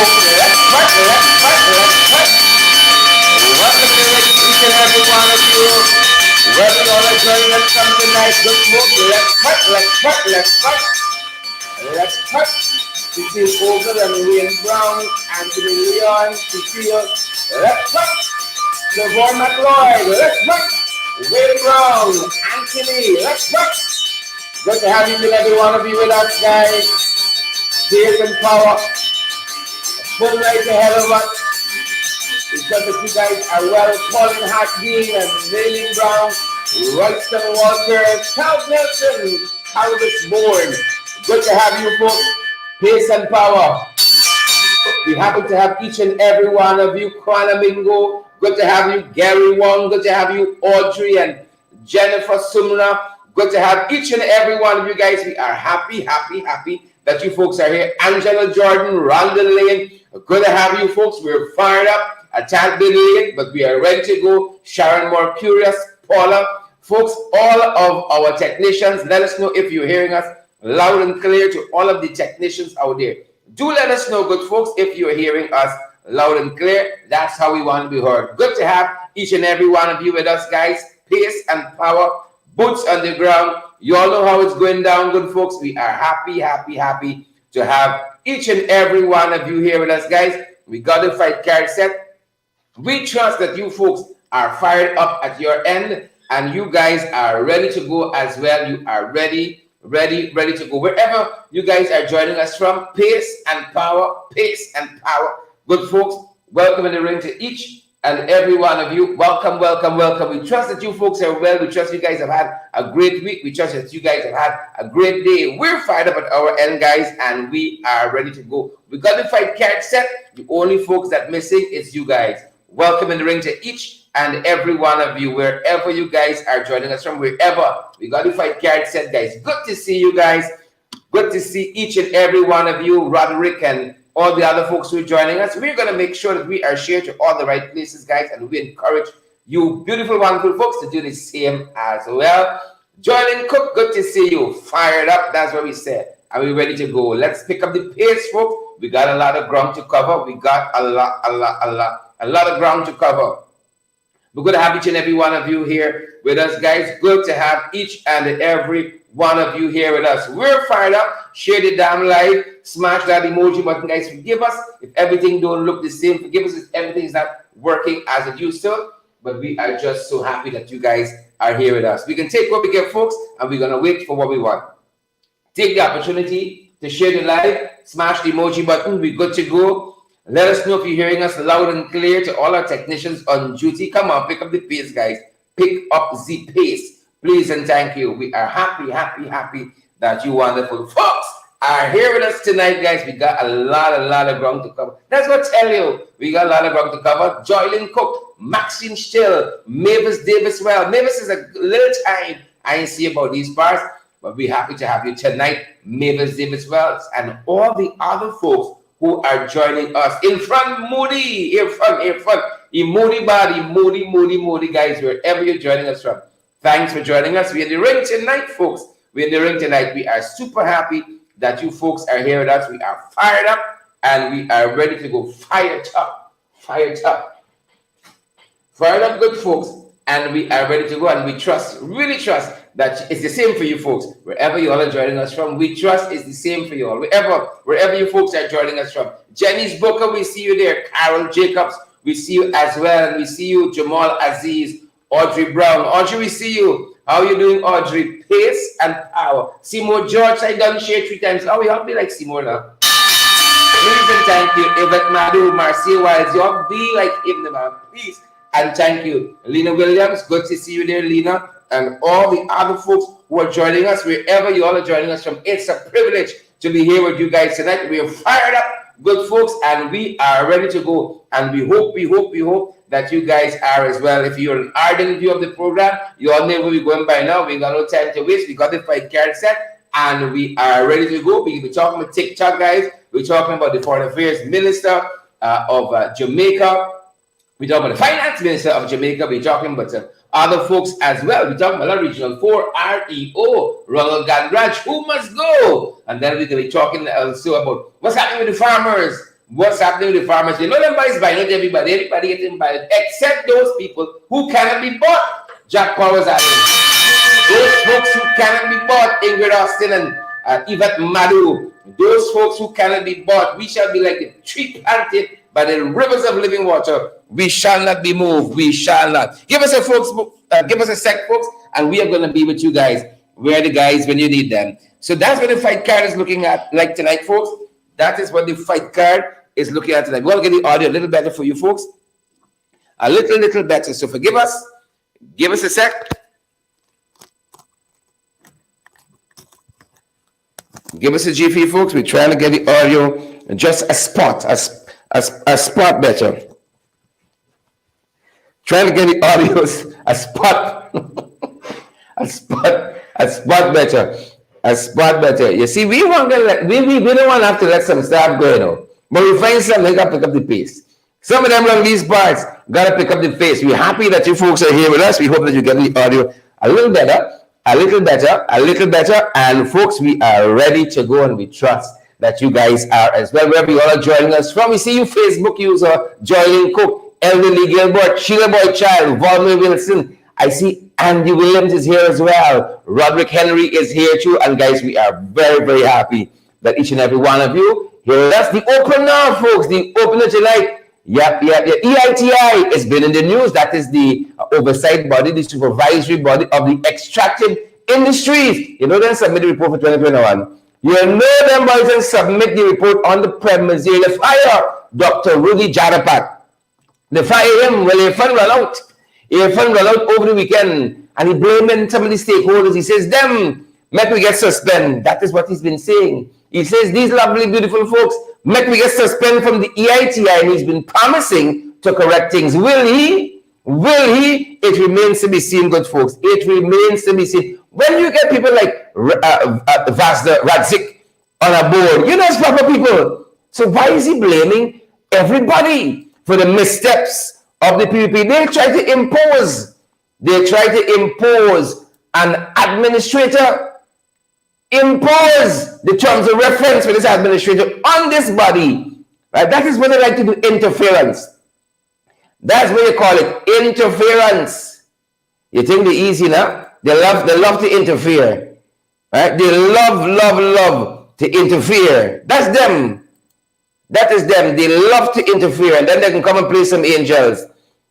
Welcome to each and every one of you. Whether you all are joining us from tonight, good smoke. Let's cut. Cecile Vogel and Wayne Brown, Anthony Leon, Cecile. Let's cut. Devon McLeod. Let's cut. Wayne Brown, Anthony. Let's cut. Good to have each and every one of you with us, guys. Peace and power. Full night ahead of us. Because if you guys are well, Colin Hackney and Nailing Brown, Royston Walker, Charles Nelson, Calvis Bourne. Good to have you folks. Pace and power. We happen to have each and every one of you. Kwana Mingo. Good to have you. Gary Wong. Good to have you. Audrey and Jennifer Sumna. Good to have each and every one of you guys. We are happy that you folks are here. Angela Jordan, Rhonda Lane. Good to have you folks. We're fired up. A tad bit late, but we are ready to go. Sharon Mercurius, Paula. Folks, all of our technicians, let us know if you're hearing us loud and clear to all of the technicians out there. Do let us know, good folks, if you're hearing us loud and clear. That's how we want to be heard. Good to have each and every one of you with us, guys. Pace and power, boots on the ground. You all know how it's going down, good folks. We are happy to have each and every one of you here with us, guys. We got the fight card set. We trust that you folks are fired up at your end and you guys are ready to go as well. You are ready to go. Wherever you guys are joining us from, pace and power. Good folks, welcome in the ring to each and every one of you. Welcome. We trust that you folks are well. We trust you guys have had a great week. We trust that you guys have had a great day. We're fired up at our end, guys, and we are ready to go. We got the fight card set. The only folks that missing is you guys. Welcome in the ring to each and every one of you, wherever you guys are joining us from, wherever. We got the fight card set, guys. Good to see you guys. Good to see each and every one of you, Roderick and all the other folks who are joining us. We're going to make sure that we are shared to all the right places, guys, and we encourage you beautiful, wonderful folks to do the same as well. Jordan Cook, good to see you. Fired up, that's what we said. Are we ready to go? Let's pick up the pace, folks. We got a lot of ground to cover. We got a lot of ground to cover. We're going to have each and every one of you here with us, guys. Good to have each and every one of you here with us. We're fired up. Share the damn live. Smash that emoji button, guys. Forgive us if everything don't look the same. Forgive us if everything is not working as it used to. But we are just so happy that you guys are here with us. We can take what we get, folks, and we're going to wait for what we want. Take the opportunity to share the live. Smash the emoji button. We're good to go. Let us know if you're hearing us loud and clear to all our technicians on duty. Come on, pick up the pace, guys. Pick up the pace. Please and thank you. We are happy that you wonderful folks are here with us tonight, guys. We got a lot of ground to cover. That's what I tell you. We got a lot of ground to cover. Joylyn Cook, Maxine Still, Mavis Davis. Well, Mavis is a little time I ain't see about these parts, but we're happy to have you tonight, Mavis Davis Wells, and all the other folks who are joining us. Irfaan Moody, Moody body, Moody, guys, wherever you're joining us from. Thanks for joining us. We're in the ring tonight, folks. We're in the ring tonight. We are super happy that you folks are here with us. We are fired up and we are ready to go. Fired up, good folks. And we are ready to go, and we really trust that it's the same for you folks. Wherever you all are joining us from, we trust it's the same for you all. Wherever you folks are joining us from. Jenny's Booker, we see you there. Carol Jacobs, we see you as well. And we see you, Jamal Aziz, Audrey Brown. Audrey, we see you. How are you doing, Audrey? Pace and power. Seymour George, I done share 3 times. Oh, we all be like Seymour now. Please and thank you. Yvette Madu, Marcia Wiles, you all be like him, man. Please. And thank you. Lena Williams, good to see you there, Lena. And all the other folks who are joining us, wherever you all are joining us from. It's a privilege to be here with you guys tonight. We are fired up, good folks, and we are ready to go. And we hope that you guys are as well. If you're an ardent view of the program, you all know where we're going by now. We got no time to waste. We got the fight card set, and we are ready to go. We're talking about TikTok, guys. We're talking about the Foreign Affairs Minister of Jamaica. We're talking about the Finance Minister of Jamaica. We're talking about other folks as well. We're talking about Regional 4, REO, Ronald Gandraj, who must go. And then we're going to be talking also about what's happening with the farmers. what's happening with the farmers. You know them boys buy, not everybody. Everybody getting by, except those people who cannot be bought. Jack Powers Island. Those folks who cannot be bought, Ingrid Austin and Yvette Madu, those folks who cannot be bought, we shall be like the tree planted by the rivers of living water. We shall not be moved. We shall not. Give us a sec, folks, and we are going to be with you guys. Where the guys when you need them. So that's what the fight card is looking at like tonight, folks. That is what the fight card is looking at tonight. We're going to get the audio a little better for you folks. A little better. So forgive us. Give us a sec. Give us a GP, folks. We're trying to get the audio just a spot better. Trying to get the audio a spot better. You see, we don't want to have to let some stuff go, you know. But we find some, they got to pick up the pace. Some of them on these parts got to pick up the pace. We're happy that you folks are here with us. We hope that you get the audio a little better. And folks, we are ready to go, and we trust that you guys are as well. Wherever you all are joining us from, we see you Facebook user, Joylin Cook, Elderly Gilbert, Sheila Boy Child, Volmer Wilson. I see Andy Williams is here as well. Roderick Henry is here too. And guys, we are very, very happy that each and every one of you here with us. The opener, folks, the opener tonight. Yep. EITI has been in the news. That is the oversight body, the supervisory body of the extractive industries. You know, they submit the report for 2021. You know them boys and submit the report on the premise. They fire Dr. Rudy Jadapat. They fire him. Well, Irfaan ran out. Irfaan ran out over the weekend, and he blaming some of the stakeholders. He says, them, make we get suspended. That is what he's been saying. He says, these lovely, beautiful folks, make we get suspended from the EITI, and he's been promising to correct things. Will he? Will he? It remains to be seen, good folks. It remains to be seen. When you get people like Vasda Radzik on a board, you know it's proper people. So why is he blaming everybody for the missteps of the PPP? They try to impose an administrator, impose the terms of reference for this administrator on this body. Right? That is what they like to do, interference. That's what they call it, interference. You think they're easy now? They love to interfere. Right? They love to interfere. That's them. That is them. They love to interfere, and then they can come and play some angels.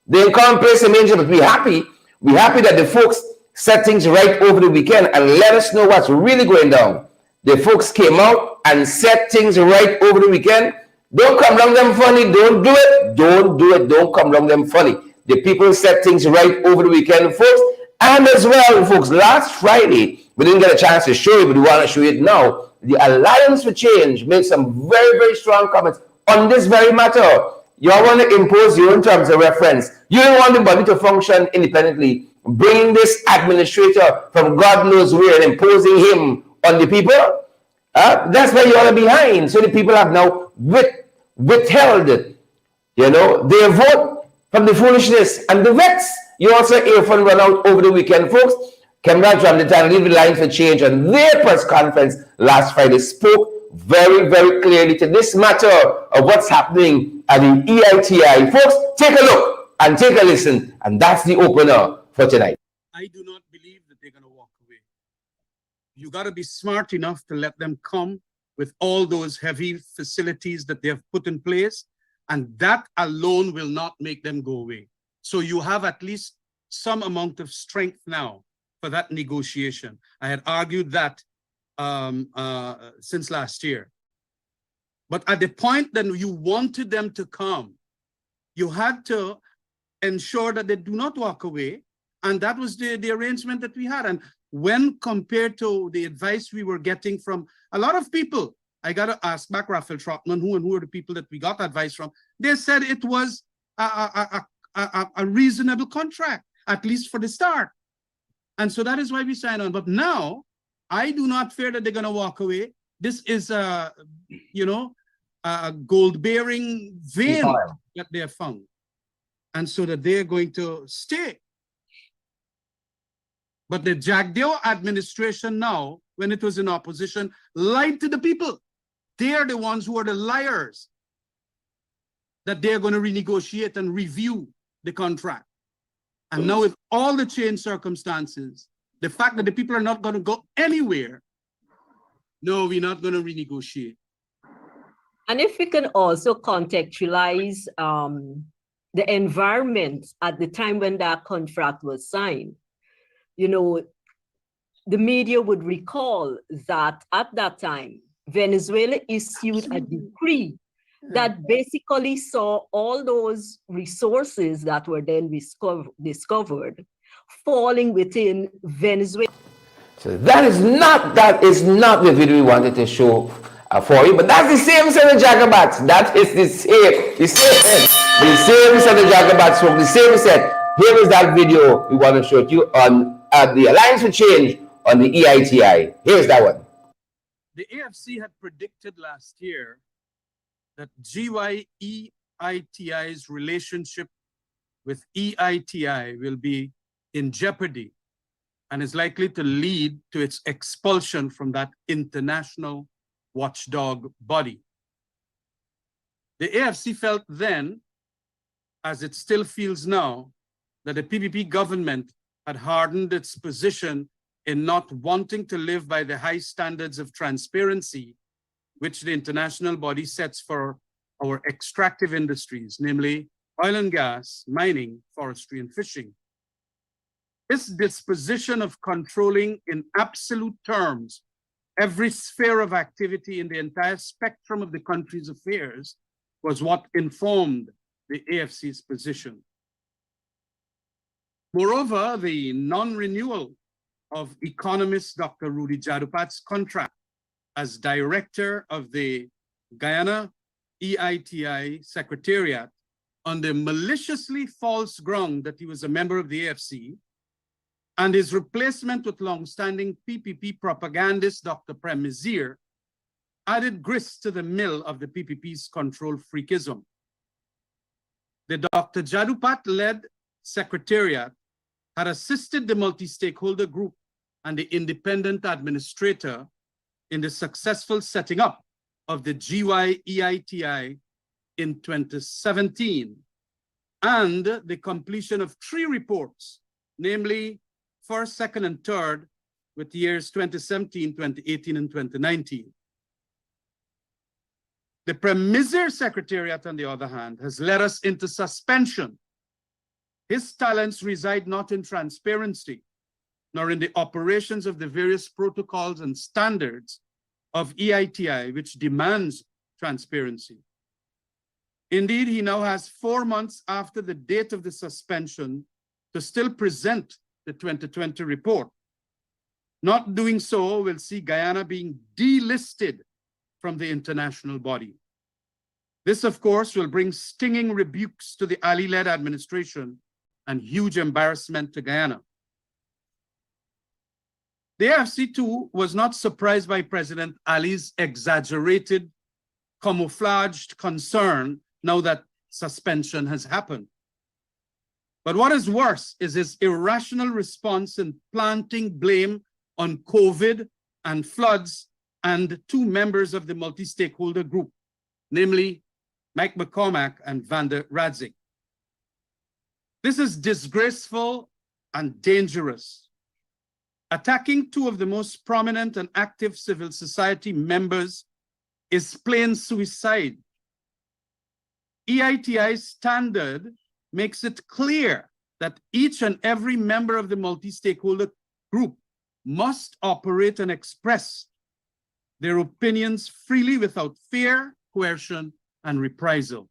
They can come and play some angels, but we're happy. We're happy that the folks set things right over the weekend and let us know what's really going down. The folks came out and set things right over the weekend. Don't come along them funny. Don't do it. Don't do it. Don't come along them funny. The people set things right over the weekend, folks. And as well, folks, last Friday, we didn't get a chance to show you, but we want to show you it now. The Alliance for Change made some very, very strong comments on this very matter. You all want to impose your own terms of reference. You don't want the body to function independently. Bringing this administrator from God knows where and imposing him on the people. That's where you are behind. So the people have now withheld, you know, their vote from the foolishness and the vets. You also Irfaan run out over the weekend, folks. Kemra Jamditan, lead the Alliance for Change, on their press conference last Friday spoke very, very clearly to this matter of what's happening at the EITI. Folks, take a look and take a listen, and that's the opener for tonight. I do not believe that they're going to walk away. You got to be smart enough to let them come with all those heavy facilities that they have put in place, and that alone will not make them go away. So you have at least some amount of strength now for that negotiation. I had argued that since last year. But at the point that you wanted them to come, you had to ensure that they do not walk away. And that was the arrangement that we had. And when compared to the advice we were getting from a lot of people, I got to ask back Raphael Trotman, who are the people that we got advice from? They said it was a reasonable contract, at least for the start. And so that is why we signed on. But now, I do not fear that they're going to walk away. This is a gold-bearing vein that they have found. And so that they're going to stay. But the Jagdeo administration now, when it was in opposition, lied to the people. They are the ones who are the liars. that they're going to renegotiate and review the contract. And now with all the changed circumstances, the fact that the people are not going to go anywhere, no, we're not going to renegotiate. And if we can also contextualize the environment at the time when that contract was signed, you know, the media would recall that at that time, Venezuela issued a decree that basically saw all those resources that were then discovered falling within Venezuela. So that is not the video we wanted to show for you, but that's the same set of Jagabats. That is the same set of Jagabats from the same set. Here is that video we want to show you on the Alliance for Change on the EITI. Here's that one. The AFC had predicted last year that GYEITI's relationship with EITI will be in jeopardy and is likely to lead to its expulsion from that international watchdog body. The AFC felt then, as it still feels now, that the PPP government had hardened its position in not wanting to live by the high standards of transparency which the international body sets for our extractive industries, namely oil and gas, mining, forestry, and fishing. This disposition of controlling in absolute terms every sphere of activity in the entire spectrum of the country's affairs was what informed the AFC's position. Moreover, the non-renewal of economist Dr. Rudy Jadupat's contract as director of the Guyana EITI Secretariat on the maliciously false ground that he was a member of the AFC, and his replacement with long-standing PPP propagandist Dr. Prem Mizir added grist to the mill of the PPP's control freakism. The Dr. Jadupat-led Secretariat had assisted the multi-stakeholder group and the independent administrator in the successful setting up of the GYEITI in 2017 and the completion of 3 reports, namely first, second, and third, with years 2017, 2018, and 2019. The Premier Secretariat, on the other hand, has led us into suspension. His talents reside not in transparency, nor in the operations of the various protocols and standards of EITI, which demands transparency. Indeed, he now has 4 months after the date of the suspension to still present the 2020 report. Not doing so will see Guyana being delisted from the international body. This, of course, will bring stinging rebukes to the Ali-led administration and huge embarrassment to Guyana. The AFC, too, was not surprised by President Ali's exaggerated, camouflaged concern now that suspension has happened. But what is worse is his irrational response in planting blame on COVID and floods and 2 members of the multi-stakeholder group, namely Mike McCormack and Vander Radzik. This is disgraceful and dangerous. Attacking 2 of the most prominent and active civil society members is plain suicide. EITI's standard makes it clear that each and every member of the multi-stakeholder group must operate and express their opinions freely without fear, coercion, and reprisal.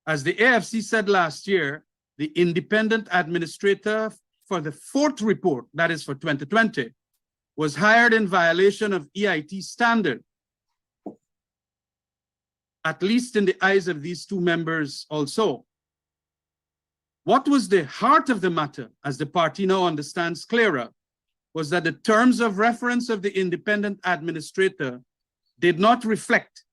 As the AFC said last year, the independent administrator for the 4th report, that is for 2020, was hired in violation of EIT standard, at least in the eyes of these 2 members also. What was the heart of the matter, as the party now understands clearer, was that the terms of reference of the independent administrator did not reflect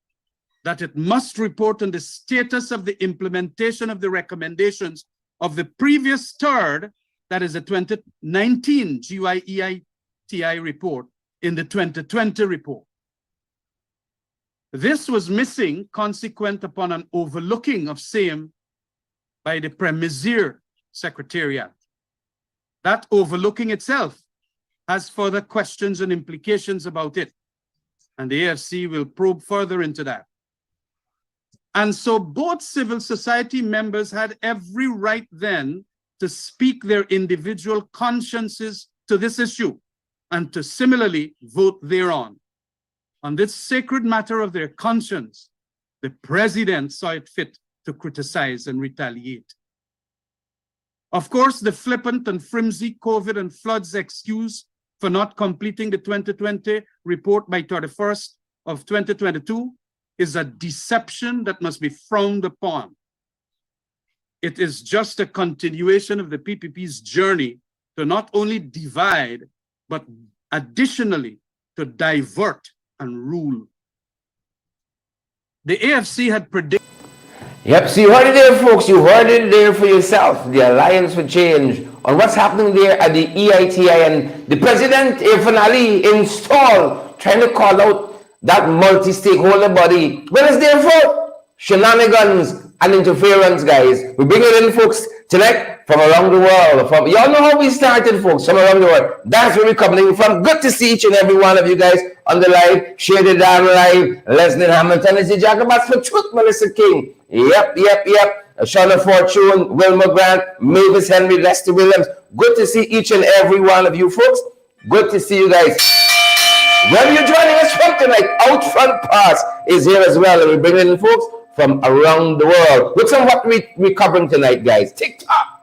that it must report on the status of the implementation of the recommendations of the previous 3rd, that is the 2019 GYEITI report, in the 2020 report. This was missing consequent upon an overlooking of same by the Premier Secretariat. That overlooking itself has further questions and implications about it, and the AFC will probe further into that. And so both civil society members had every right then to speak their individual consciences to this issue and to similarly vote thereon. On this sacred matter of their conscience, the president saw it fit to criticize and retaliate. Of course, the flippant and flimsy COVID and floods excuse for not completing the 2020 report by 31st of 2022 is a deception that must be frowned upon. It is just a continuation of the PPP's journey to not only divide, but additionally to divert and rule. The AFC had predicted. Yep, so you heard it there, folks. You heard it there for yourself. The Alliance for Change on what's happening there at the EITI, and the president, Irfaan Ali, installed, trying to call out that multi-stakeholder body. Well, it's their fault. Shenanigans and interference, guys. We bring it in, folks, tonight from around the world. Y'all know how we started, folks, from around the world. That's where we're coming from. Good to see each and every one of you guys on the live. Share the damn live. Leslie Hamilton is the Jacobats for Truth, Melissa King. Yep. Shauna Fortune, Wilma Grant, Mavis Henry, Lester Williams. Good to see each and every one of you, folks. Good to see you guys. Where you're joining us from tonight, Out Front Pass is here as well, and we're bringing in folks from around the world. With some what we're covering tonight, guys. TikTok.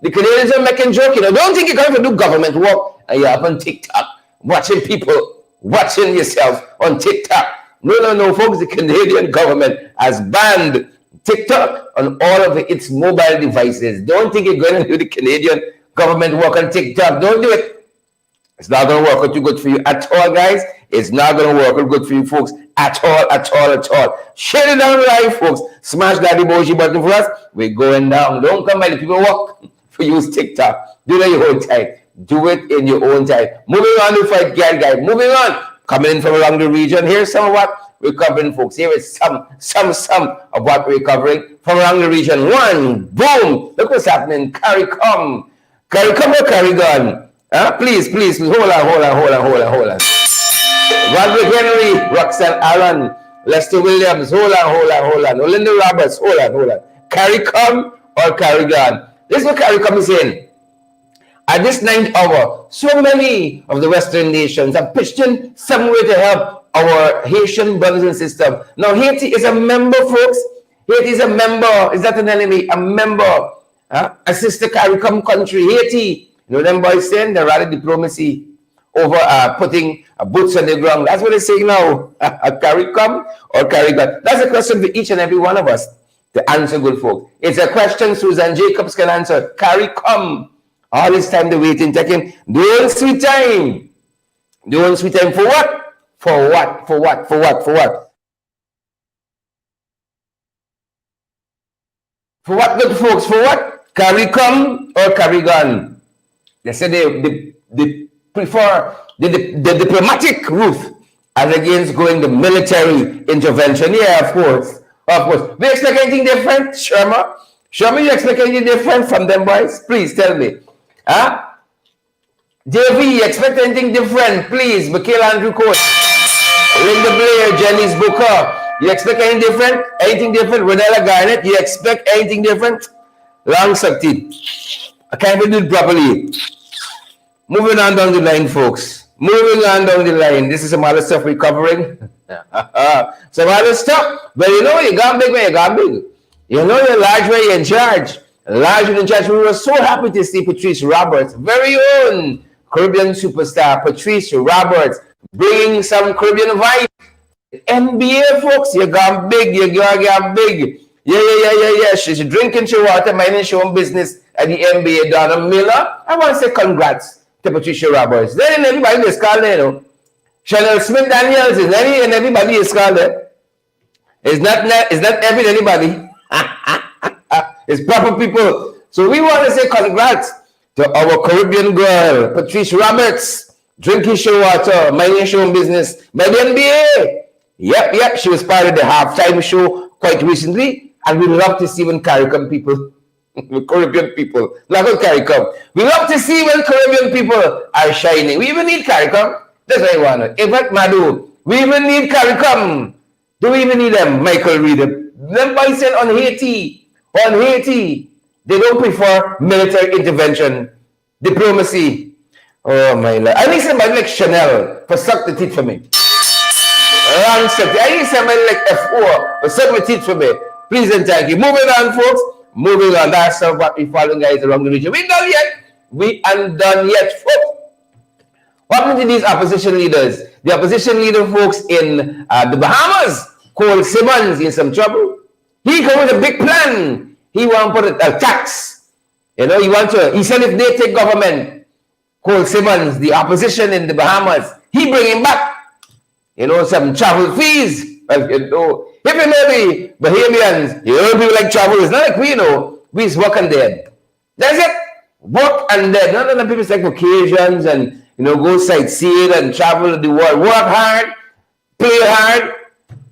The Canadians are making joke, don't think you're going to do government work and you're up on TikTok, watching people, watching yourself on TikTok. No, folks, the Canadian government has banned TikTok on all of its mobile devices. Don't think you're going to do the Canadian government work on TikTok. Don't do it. It's not going to work out too good for you at all, guys. It's not going to work out good for you, folks, at all. Share it down live, folks. Smash that emoji button for us. We're going down. Don't come by the people work for use TikTok. Do it in your own time. Do it in your own time. Moving on to fight guys. Moving on. Coming in from around the region. Here's some of what we're covering, folks. Here is some of what we're covering from around the region. One, boom. Look what's happening. Carry come or carry gun. Please, hold on. Roderick Henry, Roxanne Allen, Lester Williams, hold on. Olinda Roberts, hold on. Carry come or carry gun. This is what carry come is saying. At this 9th hour, so many of the Western nations have pitched in some way to help our Haitian brothers and sisters. Now, Haiti is a member, folks. Haiti is a member. Is that an enemy? A member. A sister carry come country, Haiti. You know them boys saying the rather diplomacy over putting boots on the ground. That's what they're saying now. Carry come or carry gun. That's a question for each and every one of us to answer, good folk. It's a question Susan Jacobs can answer. Carry come. All this time they're waiting, taking doing sweet time. For what? For what, good folks? For what? Carry come or carry gun? They say they prefer the diplomatic route as against going the military intervention. Yeah, of course. We expect anything different, Sherma? You expect anything different from them boys? Please tell me. JV, you expect anything different? Please, Mikhail Andrew Coach, Linda Blair, Janice Booker. You expect anything different? Renella Garnett, you expect anything different? Long succeed. I can't even do it properly. Moving on down the line, folks. This is some other stuff we're covering. Some other stuff. But you know, you got big when you got big. You know, you're large when you're in charge. We were so happy to see Patrice Roberts, very own Caribbean superstar, Patrice Roberts, bringing some Caribbean vibe. NBA, folks, you got big. Yeah. She's drinking her water, minding her own business at the NBA. Donna Miller, I want to say congrats to Patricia Roberts. Then everybody is called there, you know. Chanel Smith Daniels is and everybody is called there. It's not anybody. It's proper people. So we want to say congrats to our Caribbean girl, Patrice Roberts, drinking her water, minding her own business by the NBA. Yep. She was part of the halftime show quite recently, and we love to see when CARICOM people, Caribbean people, not on CARICOM. We love to see when Caribbean people are shining. We even need CARICOM. That's what I want. In fact, Madu, we even need CARICOM. Do we even need them? Michael Reeder. Them boys said on Haiti, they don't prefer military intervention, diplomacy. Oh my Lord. I need somebody like Chanel for suck the teeth for me. I need somebody like F4 for suck the teeth for me. Please and thank you. Moving on, folks. Moving on. That's what we follow, guys, around the region. We done yet. We aren't done yet, folks. What happened to these opposition leaders? The opposition leader, folks, in the Bahamas, Cole Simmons, in some trouble. He come with a big plan. He want to put a tax. You know, he said if they take government, Cole Simmons, the opposition in the Bahamas, he bring him back. You know, some travel fees. Well, you know, if you know the Bahamians, you know, people like travel. It's not like we, you know, we is work and dead. That's it. Work and dead. None of the people take vacations and, you know, go sightseeing and travel the world. Work hard, play hard,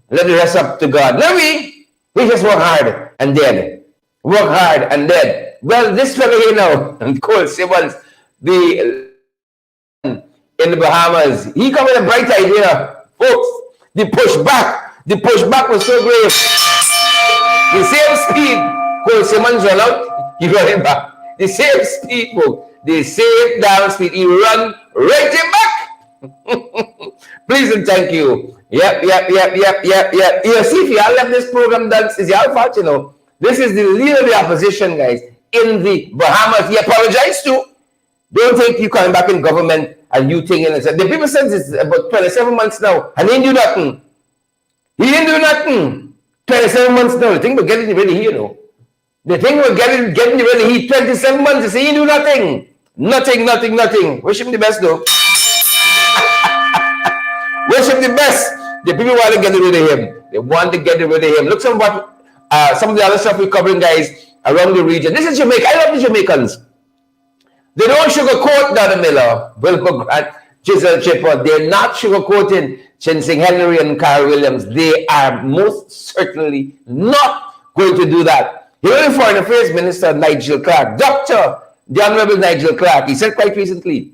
let the rest up to God. No, we just work hard and dead. Work hard and dead. Well, this fellow here now, Cole Simmons, in the Bahamas, he come with a bright idea, folks. The pushback was so great. The same speed Cole Simmons ran out, he ran it back. The same speed, folks. The same damn speed. He run right him back. Please and thank you. Yep. You see, if y'all left this program done, it's y'all fault, you know. This is the leader of the opposition, guys, in the Bahamas. He apologized to. Don't think you coming back in government and you thinking, the people said this about 27 months now, and he didn't do nothing. He didn't do nothing. 27 months now. The thing we're getting ready here, you know. The thing we're getting ready here, 27 months, you see, he do nothing. Nothing. Wish him the best, though. Wish him the best. The people want to get rid of him. They want to get rid of him. Look some of the other stuff we're covering, guys, around the region. This is Jamaica. I love the Jamaicans. They don't sugarcoat Donna Miller, Wilbur Grant, Giselle Chipper. They're not sugarcoating Chinsing Henry and Carl Williams. They are most certainly not going to do that. Here, the Foreign Affairs Minister, Nigel Clark, the Honorable Nigel Clark, he said quite recently,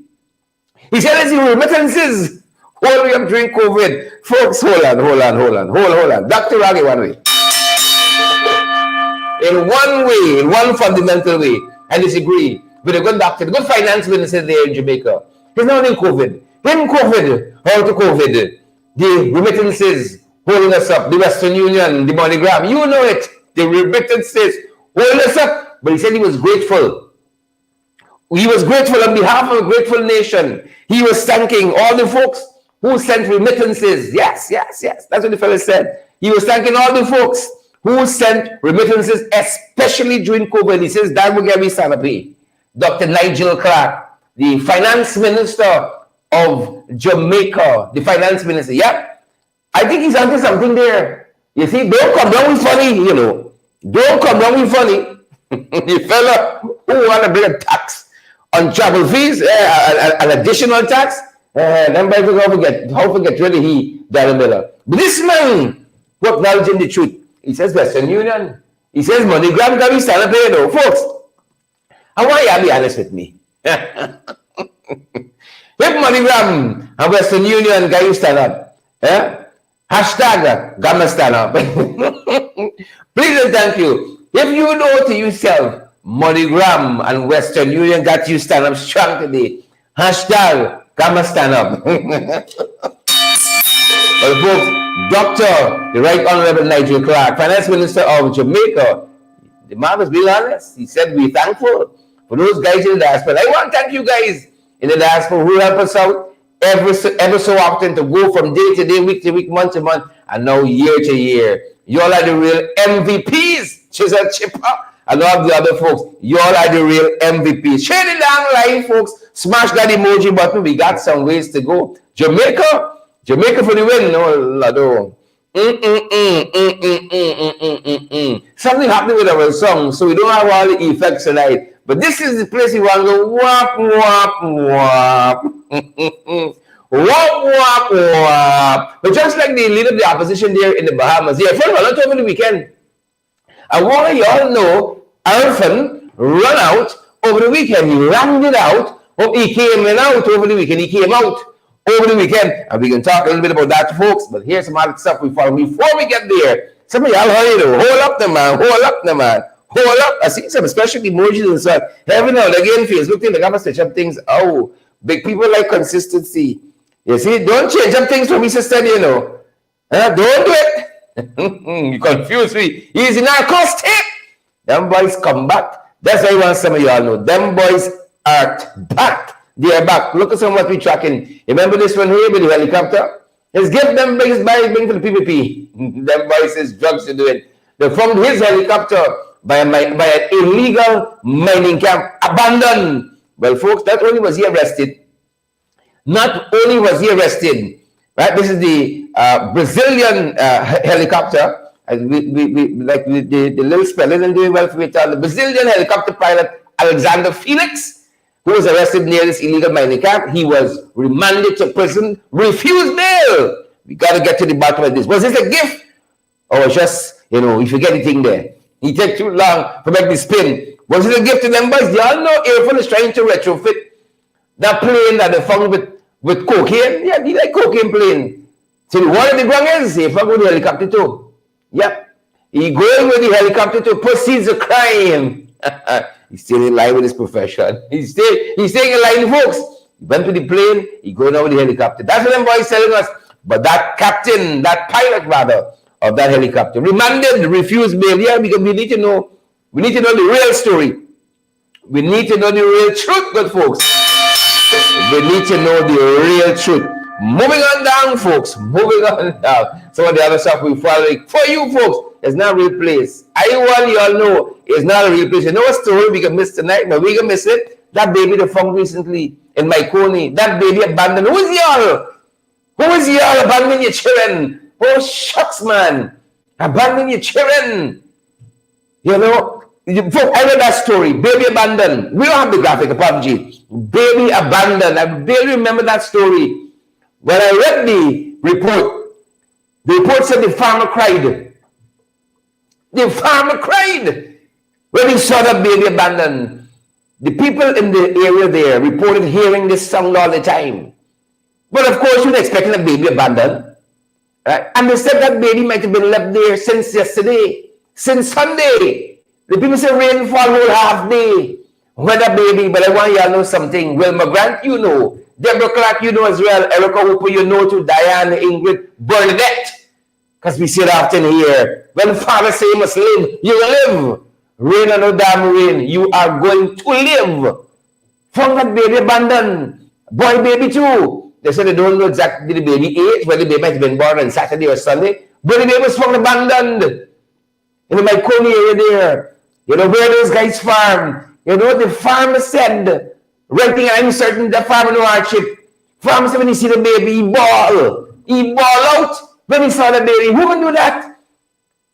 he said, as the remittances all the way up during COVID. Folks, hold on. Dr. Raggy, one way. In one fundamental way, I disagree with a good doctor, the good finance minister there in Jamaica. He's not in COVID. How to COVID? The remittances holding us up, the Western Union, the MoneyGram, you know it. The remittances holding us up. But he said he was grateful. He was grateful on behalf of a grateful nation. He was thanking all the folks who sent remittances. Yes. That's what the fellow said. He was thanking all the folks who sent remittances, especially during COVID. He says that will get me salary. Dr. Nigel Clark, the finance minister of Jamaica, the finance minister. Yep. I think he's onto something there. You see, don't come down with funny, you know. Don't come down with funny. The fella who want to bring a tax on travel fees, an additional tax, then by how forget really he, Darren Miller. But this man, who acknowledging the truth, he says Western Union, he says MoneyGram got me stand up here though, folks. I want you to be honest with me. If MoneyGram and Western Union got you stand up, hashtag got me stand up. Please and thank you. If you know to yourself, MoneyGram and Western Union got you stand up strong today, hashtag got me stand up. But folks, Dr. the Right Honorable Nigel Clark, Finance Minister of Jamaica, the man was being honest. He said, we're thankful for those guys in the diaspora. I want to thank you guys in the diaspora who help us out ever so often to go from day to day, week to week, month to month, and now year to year. You all are the real MVPs. Giselle Chipper and all the other folks. You all are the real MVPs. Share the damn line, folks. Smash that emoji button. We got some ways to go. Jamaica for the win. No, Lado. Something happened with our song, so we don't have all the effects tonight. But this is the place you want to go wap. Wop, wop, wop. But just like the leader of the opposition there in the Bahamas, yeah, first of all, not over the weekend. I want you all know Irfaan run out over the weekend. He ran it out. He came in out over the weekend. He came out over the weekend. And we can talk a little bit about that, folks. But here's some other stuff we follow. Before we get there, some of y'all hurry though. Hold up the man. Hold up the man. Hold up. I see some special emojis and stuff. Every now and again, Facebook thing, they got to switch up things. Oh, big people like consistency. You see, don't change up things for me, sister, you know. Don't do it. You confuse me. He's in our cost tape. Them boys come back. That's why I want some of y'all know. Them boys are back. They are back. Look at some what we're tracking. Remember this one here with the helicopter? Let's give them biggest buying for the PPP. Them boys is drugs to do it. They found his helicopter by an illegal mining camp. Abandoned. Well, folks, not only was he arrested, right? This is the Brazilian helicopter. The little spell isn't doing well for it. The Brazilian helicopter pilot Alexander Felix, who was arrested near this illegal mining camp, he was remanded to prison, refused bail. We got to get to the bottom of this. Was this a gift? Or was just, you forget anything there? He take too long to make the spin. Was it a gift to them boys? Y'all know Irfaan is trying to retrofit that plane that they found with cocaine. Yeah, he like cocaine plane. So the one of the ground is Irfaan with the helicopter too. Yep. He going with the helicopter to proceed the crime. He's still in line with his profession. He's staying in line, folks. He went to the plane, he going over the helicopter. That's what them boys telling us. But that captain, that pilot rather, of that helicopter, remanded, refused bail. Yeah, because we need to know the real story. We need to know the real truth, good folks. We need to know the real truth. Moving on down, folks. Moving on down. Some of the other stuff we following. For you, folks, it's not a real place. I want you all know it's not a real place. You know what story we can miss tonight? No, we can miss it. That baby they found recently in Maikoni. That baby abandoned. Who is y'all? Who is y'all abandoning your children? Oh, shucks, man. Abandoning your children. You know, folks, I read that story. Baby abandoned. We don't have the graphic, apology. Baby abandoned. I barely remember that story. When I read the report said the farmer cried. The farmer cried when he saw that baby abandoned. The people in the area there reported hearing this sound all the time. But of course, you're expecting a baby abandoned. Right? And they said that baby might have been left there since yesterday, since Sunday. The people say rainfall whole half day. Weather baby, but I want you to know something. Wilma Grant, you know. Deborah Clark, you know as well. Erica Hooper, you know too. Diane, Ingrid, Bernadette. Because we see it often here. When Father say you must live, you will live. Rain or no damn rain, you are going to live. From that baby abandoned. Boy baby too. They said they don't know exactly the baby age, whether the baby might have been born on Saturday or Sunday. But the baby was found abandoned. In the Maikoni area there. You know where those guys farm. You know what the farmer said. Renting I'm certain the farmer no hardship. Farmer said when he see the baby, he ball. He ball out when he saw the baby. Who would do that?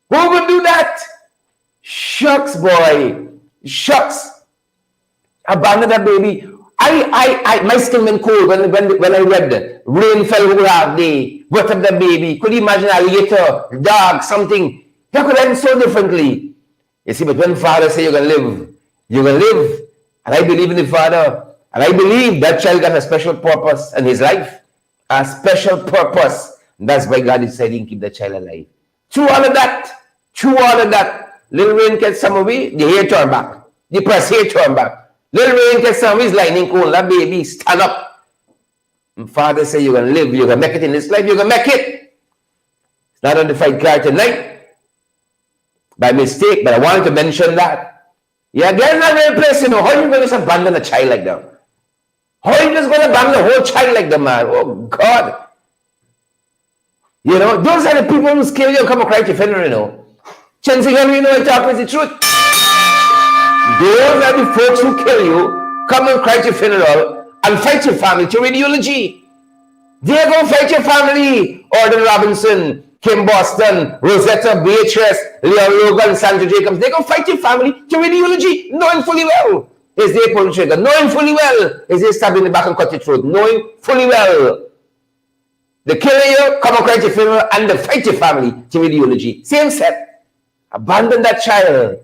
Who would do that? Shucks, boy. Shucks. Abandon that baby. My skin went cold when I read that. Rain fell whole half day. What of the baby? Could you imagine a alligator, dog, something? That could end so differently. You see, but when Father say you're going to live, you're going to live. And I believe in the Father. And I believe that child got a special purpose in his life. A special purpose. And that's why God is saying keep the child alive. Through all of that, little rain gets some away, the hair turn back. The press hair turn back. Little rain gets some away, lining cold. That baby stand up. And Father say you're going to live. You're going to make it in this life. You're going to make it. It's not on the fight card tonight. By mistake, but I wanted to mention that. Yeah, again, not real place, you know. How are you going to just abandon a child like that? How are you just going to abandon a whole child like that, man? Oh, God. You know, those are the people who scare you and come and cry to your funeral, you know. Chancy Henry, you know, and talk is the truth. Those are the folks who kill you, come and cry to your funeral, and fight your family to read eulogy. They're going to fight your family. Orden Robinson, Kim Boston, Rosetta, Beatrice, Leon Logan, Sandra Jacobs, they're going to fight your family to read eulogy, knowing fully well is they pull the trigger, knowing fully well is they stab in the back and cut your throat, knowing fully well The killing you, come across your funeral, and the fight your family to ideology. Same set. Abandon that child.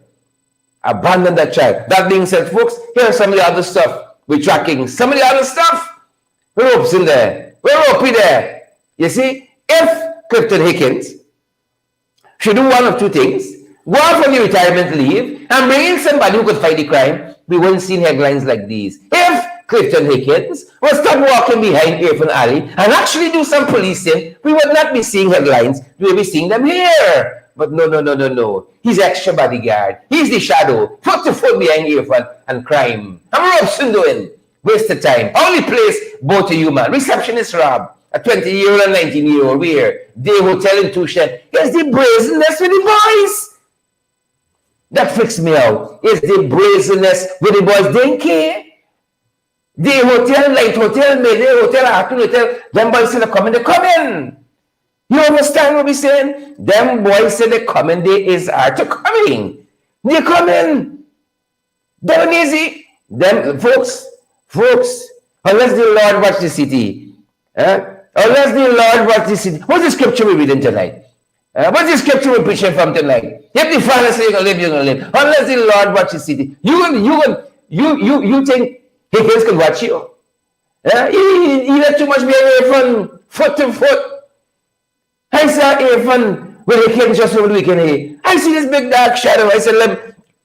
Abandon that child. That being said, folks, here's some of the other stuff we're tracking. Some of the other stuff. We're ropes in there. We're ropey there. You see, if Clifton Hickens should do one of two things, go out on the retirement leave and bring in somebody who could fight the crime, we wouldn't see headlines like these. If Clifton Hickens will stop walking behind Irfaan Ali and actually do some policing, we would not be seeing headlines. We would be seeing them here. But no. He's extra bodyguard. He's the shadow. Foot to foot behind Irfaan and crime. And Robson doing? Waste of time. Only place both of you, man. Receptionist Rob. A 20-year-old and 19-year-old. Where? Day hotel in Tushen. Here's the brazenness with the boys. That freaks me out. It's the brazenness with the boys. They don't care. The hotel, light hotel, midday hotel, afternoon hotel, them boys say they come in, they come in. You understand what we're saying? Them boys say they come in, they is are to coming. They come in. Don't easy. Them folks, unless the Lord watch the city. Unless the Lord watch the city. What's the scripture we're reading tonight? What's the scripture we're preaching from tonight? If the Father say you're gonna live, you're gonna live. Unless the Lord watch the city. You think Hickens can watch you? He let too much be away from foot to foot. I saw Irfaan with Hickens just over the weekend. I see this big dark shadow. I said,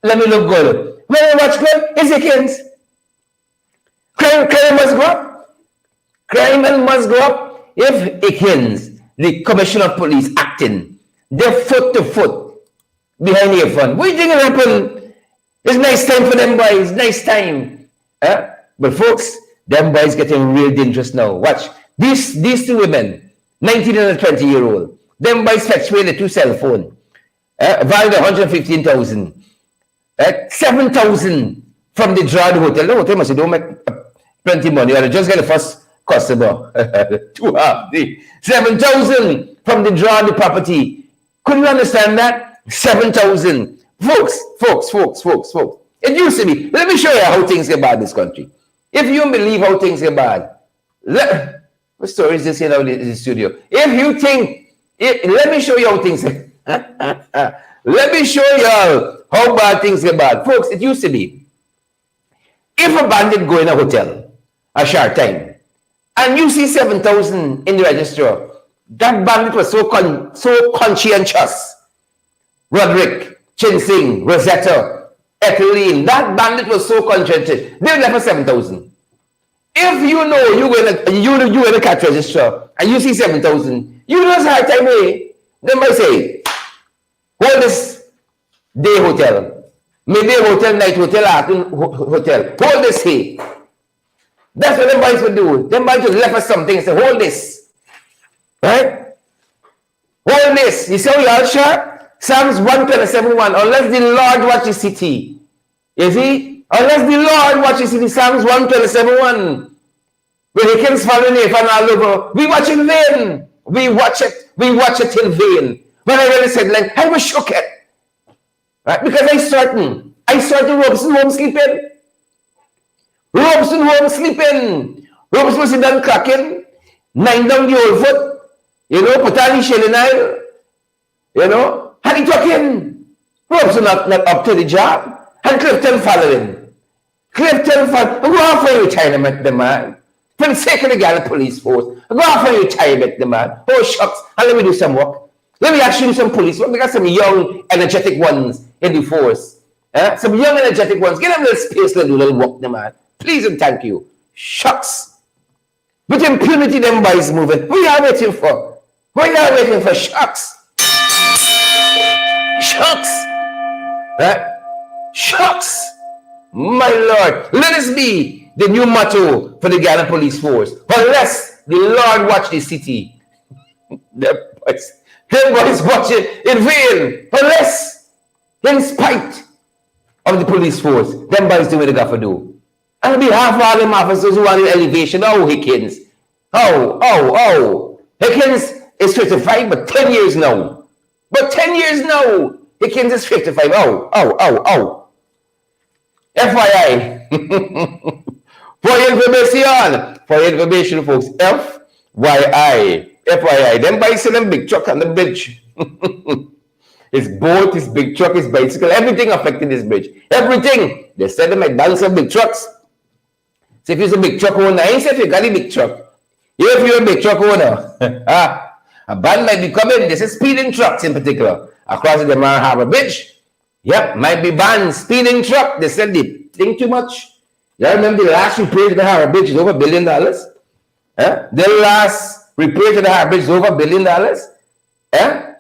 let me look good. When I watch good, it's Hickens. Crime must go up. Crime must go up. If Hickens, the commissioner of police, acting, they're foot to foot behind Irfaan. What do you think will happen? It's nice time for them boys. Nice time. But folks, them boys getting real dangerous now. Watch. These two women, 19 and a 20-year-old, them boys fetch away the two cell phone. Valued 115,000. 7,000 from the Gerard Hotel. The hotel must don't make plenty money, or just get the first customer. 7,000 from the Gerard property. Couldn't you understand that? 7,000. Folks. It used to be. Let me show you how things get bad in this country. If you believe how things get bad, what story is this in the studio? If you think, let me show you how things let me show you how bad things get bad. Folks, it used to be, if a bandit go in a hotel, a short time, and you see 7,000 in the register, that bandit was so conscientious. Roderick, Chinsing, Rosetta, Etheline, that bandit was so conscientious. They left for 7,000. If you know you in a cash register and you see 7,000, you just hard time away. Then I say, hold this day hotel, midday hotel, night hotel, afternoon hotel. Hold this here. That's what them boys would do. Them boys just left us something and say, hold this. Right? Hold this. You see how you all sure? Psalms 127:1. Unless the Lord watch the city. You see? Unless the Lord watch the city. Psalms 127:1. When he comes following Irfaan all over, we watch in vain. We watch it in vain. When I really said, like, I was shocked. Right? Because I certain Robson home sleeping. Robson was in done cracking. 9 down the old foot. Put on the shelling aisle. And he talking. Robson not up to the job. And Clifton following. Go off for retirement, the man. For the sake of the Ghana police force. Go off for retirement, the man. Oh, shucks. And let me do some work. Let me actually do some police work. We got some young, energetic ones in the force. Some young, energetic ones. Give them a little space to do a little work, the man. Please and thank you. Shucks. With impunity, them boys moving. What are you waiting for? Shucks. Shucks. My Lord. Let this be the new motto for the Ghana police force. Unless the Lord watch the city. Them boys watch it in vain. Unless, in spite of the police force, them boys do what they got to do. And on behalf of all them officers who are in elevation, Hickens. Hickens is 55, but 10 years now. Hickens is 55. FYI. For information, folks. FYI. FYI, them boys selling big truck on the bridge. His boat, his big truck, his bicycle, everything affected this bridge. Everything. They said they might balance some big trucks. So if you're a big truck owner, I ain't say if you got a big truck. If you're a big truck owner, a ban might be coming. This is speeding trucks in particular across the Mar Harbor Bridge. Yep, might be banned. Speeding truck. They said they think too much. You remember the last repair to the Harbor Bridge is over $1 billion? The last repair to the Harbor Bridge is over $1 billion?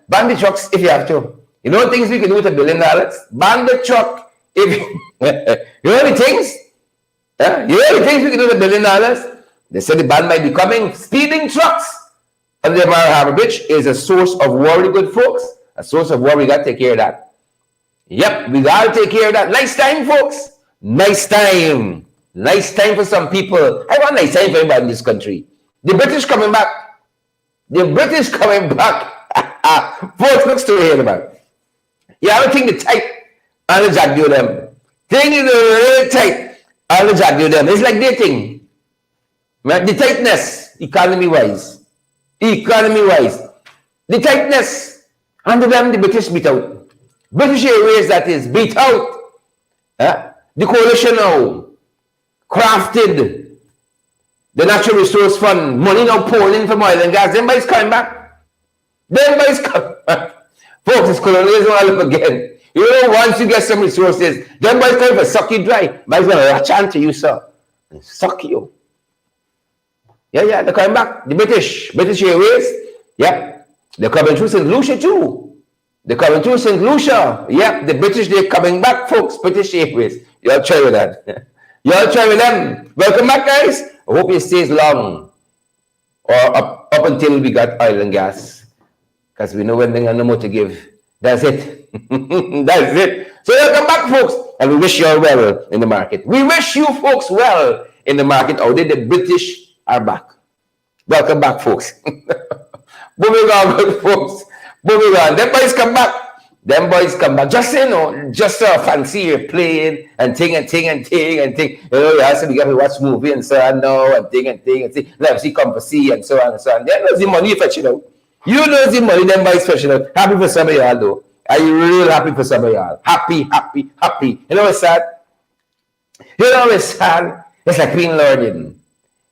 Ban the trucks if you have to. You know things we can do with $1 billion? Ban the truck if you know the things? You know the things we can do with $1 billion? They said the ban might be coming. Speeding trucks on the Mar Harbor Bridge is a source of worry, good folks. A source of worry. We got to take care of that. Yep, we got to take care of that. Nice time, folks. Nice time. Nice time for some people. I want nice time for everybody in this country. The British coming back. The British coming back. Folks, look straight here, man. You have to think the tight and the jack do them. Think the really tight and the jack do them. It's like dating. The tightness, economy-wise. Economy-wise. The tightness, under them, the British beat out. British Airways, that is, beat out. The coalition now crafted the Natural Resource Fund. Money now pouring in from oil and gas. Them boys coming back. Them boys coming back. Folks, it's colonialism all up again. You know, once you get some resources, them boys coming for suck you dry. Boys going to latch on to you, sir. And suck you. Yeah, they're coming back. The British Airways, yep. They're coming through St. Lucia too. They're coming through St. Lucia. Yep, the British, they're coming back, folks. British Airways. Y'all try with that. Y'all try with them. Welcome back, guys. I hope it stays long. Or up until we got oil and gas. Because we know when they got no more to give. That's it. That's it. So welcome back, folks. And we wish you all well in the market. We wish you folks well in the market. Oh, the British are back. Welcome back, folks. Moving on, good folks. Moving on. Them boys come back. Them boys come back. Just, you know, just fancy your playing and ting. You know, you have to get to watch movie and so on now and ting. Let see come for see and so on and so on. They know the money fetch it out. You know the money them boys fetch it out. Happy for some of y'all though. Are you real happy for some of y'all? Happy. You know what's sad? You know what's sad? It's like being learning.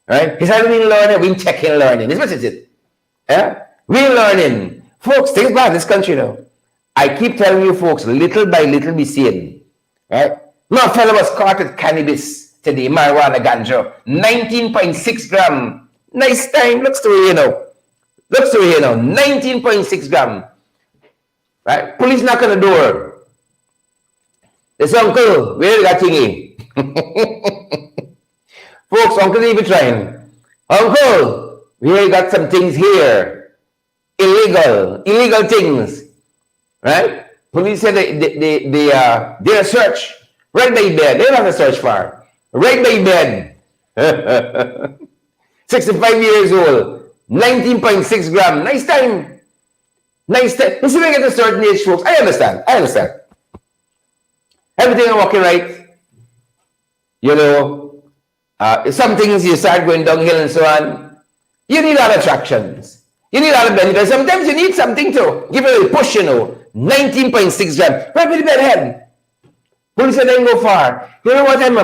Right? It's like being learning, being checking learning. This is what it is. Yeah? We're learning. Folks, things bad in this country now. I keep telling you folks, little by little be seeing. Right? My fellow was caught with cannabis today, marijuana ganja. 19.6 gram. Nice time. Looks to here now. 19.6 gram. Right? Police knock on the door. This uncle, where that thingy? Folks, uncle even trying. Uncle, we got some things here. Illegal things. Right? Police said they did a search. Right by bed. They don't have a search for. Right by bed. 65 years old. 19.6 gram. Nice time. You see, when you get a certain age, folks, I understand. Everything is working right. You know, some things you start going downhill and so on. You need other attractions. You need other benefits. Sometimes you need something to give it a push, you know. 19.6 gram. Right with the bed head. Police said they go far. You know what I'm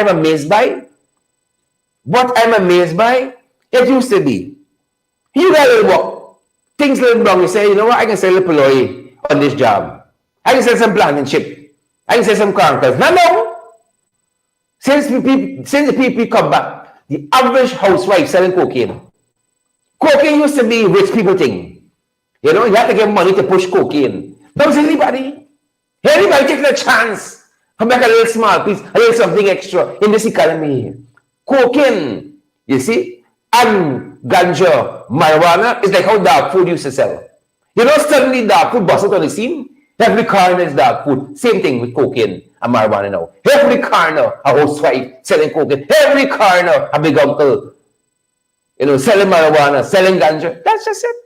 amazed by? It used to be. You got a little work. Things a little wrong. You say, you know what? I can sell a ploy on this job. I can sell some planting chip. I can sell some corners. No. Since the people come back, the average housewife selling cocaine. Cocaine used to be rich people thing. You know, you have to get money to push cocaine. Don't anybody taking a chance to make a little small piece, a little something extra in this economy. Cocaine, you see, and ganja, marijuana is like how dog food used to sell. You know, suddenly dog food busted on the scene. Every corner is dog food. Same thing with cocaine and marijuana now. Every corner, a housewife selling cocaine. Every corner, a big uncle, you know, selling marijuana, selling ganja. That's just it.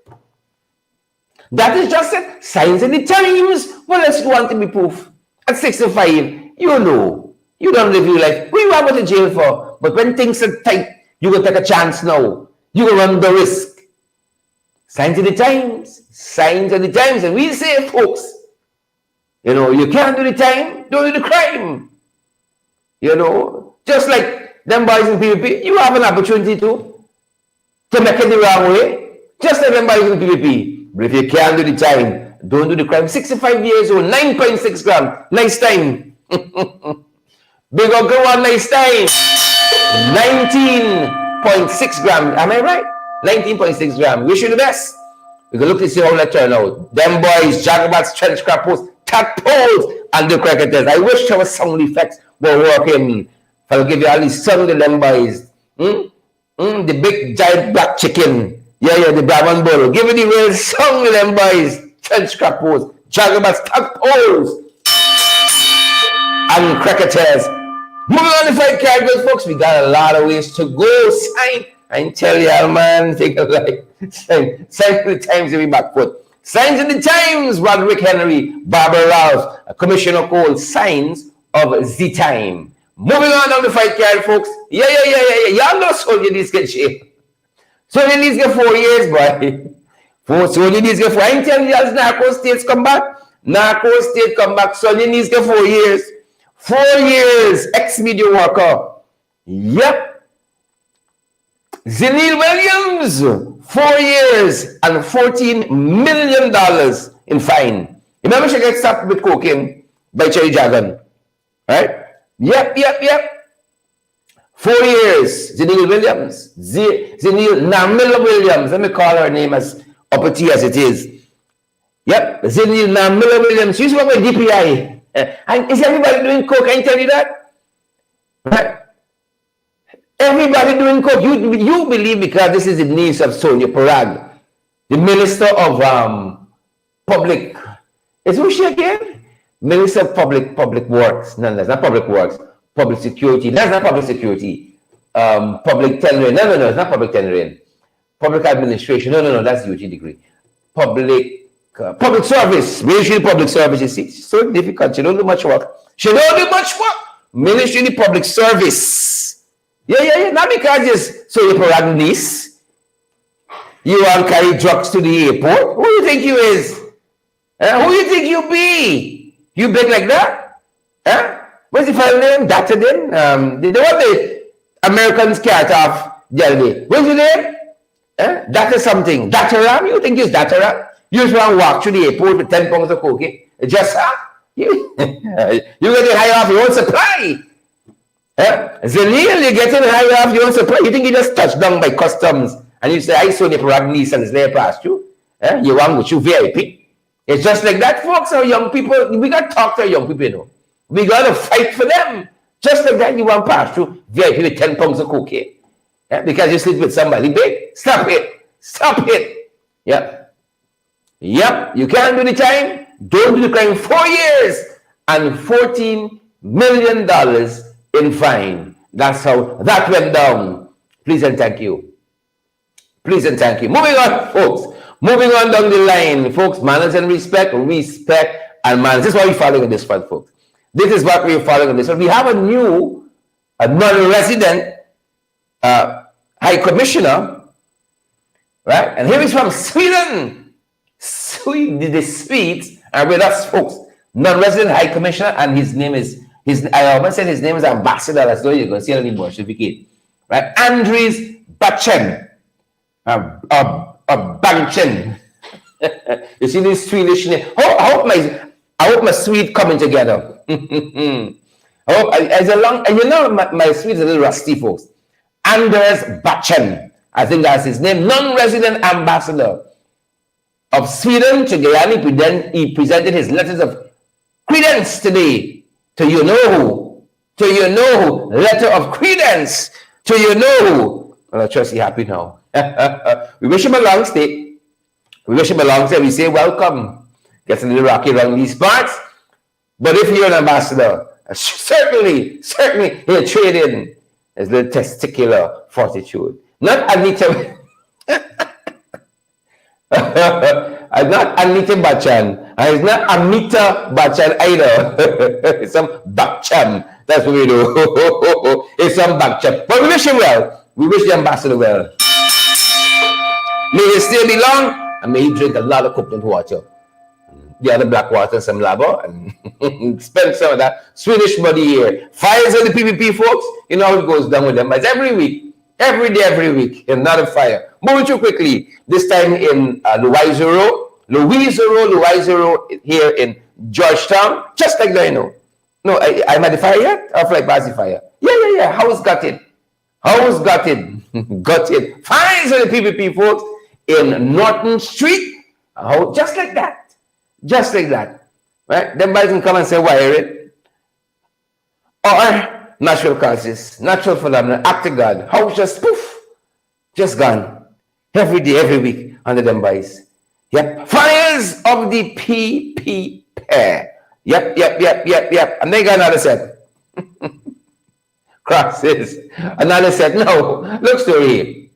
That is just it. Signs in the times. What else do you want to be proof? At 65, you know. You don't live your life. What you want to go to jail for? But when things are tight, you will take a chance now. You will run the risk. Signs of the times. Signs of the times. And we say, folks, you know, you can't do the time, don't do the crime. You know, just like them boys in PvP, you have an opportunity to make it the wrong way. Just like them boys in PvP. But if you can't do the time, don't do the crime. 65 years old, 9.6 grams. Nice time. Big Uncle One, nice time. 19.6 grams. Am I right? 19.6 grams. Wish you the best. We can look to see how that turn out. Them boys, Jagabats, trench crappos, tadpoles, and the cricketers. I wish our sound effects were working. I'll give you all these sound of them boys. The big giant black chicken. Yeah, the Brahman bull. Give me the real sound of them boys. Trench crappos, Jagabats, tadpoles, and cricketers. Moving on the fight card, folks, we got a lot of ways to go. Sign. I tell you, man, take a like. Signs of the times, every back foot. Signs of the times, Roderick Henry, Barbara Ralph, Commissioner Cole, signs of the time. Moving on down the fight card, folks. Yeah. Y'all know Soldier Needs get shape. Soldier Needs get 4 years, boy. Soldier Needs get 4. I ain't telling you, as Narco States come back. Narco State come back. Soldier Needs get 4 years. 4 years, ex-media worker. Yep. Zenil Williams, 4 years and $14 million in fine. Remember she gets stopped with cocaine by Cherry Dragon. Right? Yep. 4 years, Zenil Williams. Zenil Namila Williams. Let me call her name as upper T as it is. Yep, Zenil Namila Williams. She used to work with DPI. And is everybody doing coke? I can tell you that. Right? Everybody doing coke. You believe because this is the niece of Sonia Parag, the Minister of Public. Is who she again? Minister of Public Works. No, that's not Public Works. Public Security. That's not Public Security. Public Tendering. No, it's not Public Tendering. Public Administration. No, that's UG degree. Public Service. Ministry of Public Service. You see, it's so difficult. She don't do much work. Ministry of Public Service. Yeah. Not because it's so you're Parag niece. You want to carry drugs to the airport. Who do you think you is? Who do you think you be? You big like that? What's the file name? Data then? The one the Americans carry off the other day. What's your name? Data something. Data Ram? You think it's Data Ram? You just want to walk through the airport with 10 pounds of cocaine. Just you get high off your own supply. Zenil, you getting high off your own supply. You think you just touched down by customs and you say, I saw the Parag niece and it's there past you. You want with you VIP. It's just like that, folks. Our young people, we got to talk to our young people, you know. We got to fight for them. Just like that, you want pass through VIP with 10 pounds of cocaine. Because you sleep with somebody big. Stop it. Yep. You can't do the time. Don't do the crime. 4 years and $14 million in fine. That's how that went down. Please and thank you. Moving on, folks. Moving on down the line, folks. Manners and respect, and manners. This is what we're following on this one, folks. This is what we're following on this one. We have a non-resident High Commissioner, right? And here he's from Sweden. The Swedes are with us, folks. Non-resident High Commissioner, and his name is I almost said his name is Ambassador. That's what you're going to see on the birth certificate, right? Andries Bachen, Banchen. You see this Swedish name. I hope my Swede coming together. I hope my Swede is a little rusty, folks. Anders Bachen, I think that's his name. Non-resident ambassador of Sweden to Guyana. He presented his letters of credence today. To you know who. Letter of credence. To you know who. Well, I trust he's happy now. We wish him a long stay. We say welcome. Gets a little rocky around these parts. But if you're an ambassador, certainly he'll trade in his little testicular fortitude. Not Anita. It's not Anita Bachchan. And it's not Amita Bachchan either. It's some Bachchan. That's what we do. It's some Bachchan. But we wish him well. We wish the ambassador well. May his stay be long and may he drink a lot of coconut water. The other black water, some lava, and spend some of that Swedish money here. Fires on the PPP folks, you know how it goes down with them. But it's every week, every day, every week, another fire. Moving too quickly, this time in Louisville, here in Georgetown, just like that, you know. No, I'm at the fire yet? Or fly past the fire? Yeah. House gutted. Gutted. Fires on the PPP folks in Norton Street. Just like that. Just like that, right? Them guys can come and say, wire it. Or natural causes, natural phenomena, act of God. How just poof, just gone. Every day, every week, under them guys. Yep. Fires of the PP pair. Yep. And they got another set. Crosses. Another set. No, look story.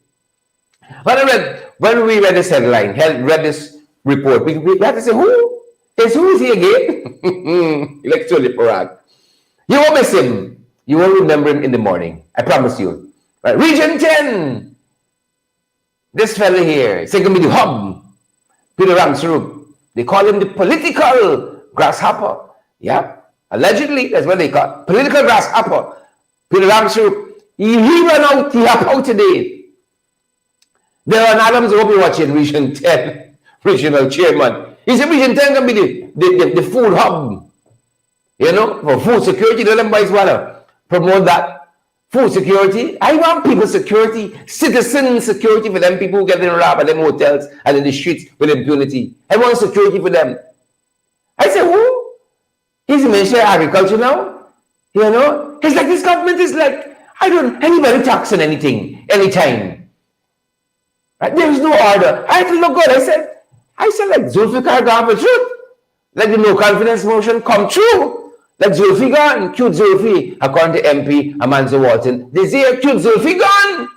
When we read this headline, read this report, we had to say, who is he again? Like Tulip Parag. You won't miss him. You won't remember him in the morning. I promise you. Right. Region 10. This fella here. It's going to be the hub. Peter Ramsrup. They call him the political grasshopper. Yeah. Allegedly, that's what they call it. Political grasshopper. Peter Ramsrup. He ran out. He hop out today. There are Adams will be watching Region 10. Regional chairman. He said Region 10 can be the food hub. You know, for food security. The them boys want to promote that. Food security. I want people security, citizen security for them people who get in robbed at them hotels and in the streets with impunity. I want security for them. I said, who? He's the Minister of Agriculture now. You know? It's like this government is like, anybody talks on anything, anytime. Right? There is no order. I had to look good. I said, like Zulfikar gone for truth. Like the no confidence motion come true. Like Zulfikar and cute Zulfi, according to MP Amanzo Walton. They say cute Zulfi gone.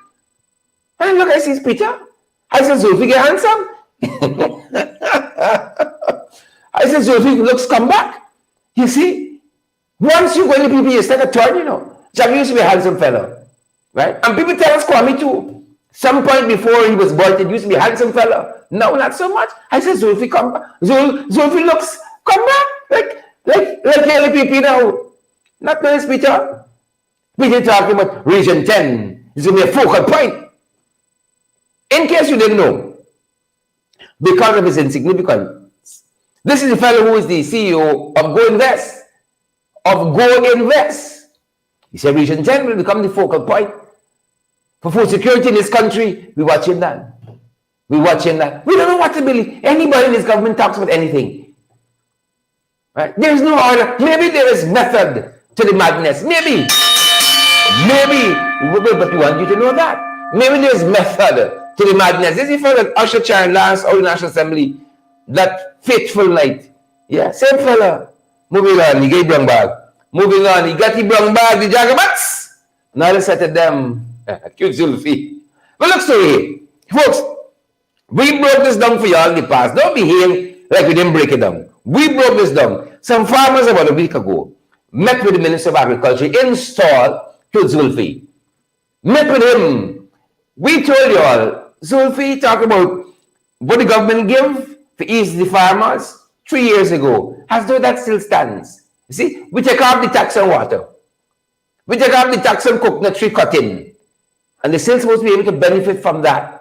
And look, I see Peter. I said Zulfi get handsome. I said Zulfi looks come back. You see, once you go into PP, it's like a turn, you know. Jack used to be a handsome fellow. Right? And people tell us Kwame too. Some point before he was born, it used to be a handsome fella. No, not so much. I said, Zulfi, come back. Zulfi looks, come back. Like LPP now. Not nice, Peter. Peter talking about Region 10. It's going to be a focal point. In case you didn't know, because of his insignificance, this is the fellow who is the CEO of Go Invest. He said Region 10 will become the focal point for food security in this country. We're watching that. We don't know what to believe. Anybody in this government talks about anything. Right? There's no order. Maybe there is method to the madness. Maybe. But we want you to know that. Maybe there's method to the madness. This is for the Usher Chan last or National Assembly. That fateful night. Yeah, same fella. Moving on, he gave brown bag. Moving on, he got the brown bag, the jagabats. Now they said to them, cute Zulfi. But look, story, folks. We broke this down for y'all in the past. Don't behave like we didn't break it down. We broke this down. Some farmers about a week ago met with the Minister of Agriculture in Stall, Zulfi. Met with him. We told y'all, Zulfi talked about what the government gave to ease the farmers 3 years ago, as though that still stands. You see, we take off the tax on water. We take off the tax on coconut tree cutting. And they're still supposed to be able to benefit from that.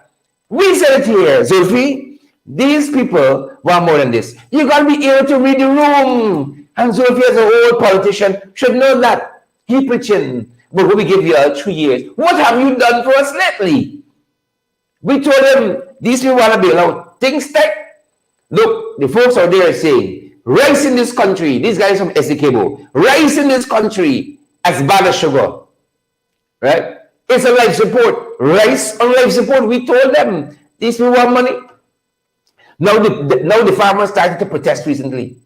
We said it here, Zulfi, these people want more than this. You got to be able to read the room. And Zulfi, as an old politician, should know that. He preaching, but we give you 3 years. What have you done for us lately? We told them, these people want to be allowed. Things like, look, the folks out there are saying, rice in this country, these guys from Esekebo, rice in this country as bad as sugar. Right? It's a life support. Rice on life support. We told them these people want money. Now the farmers started to protest recently.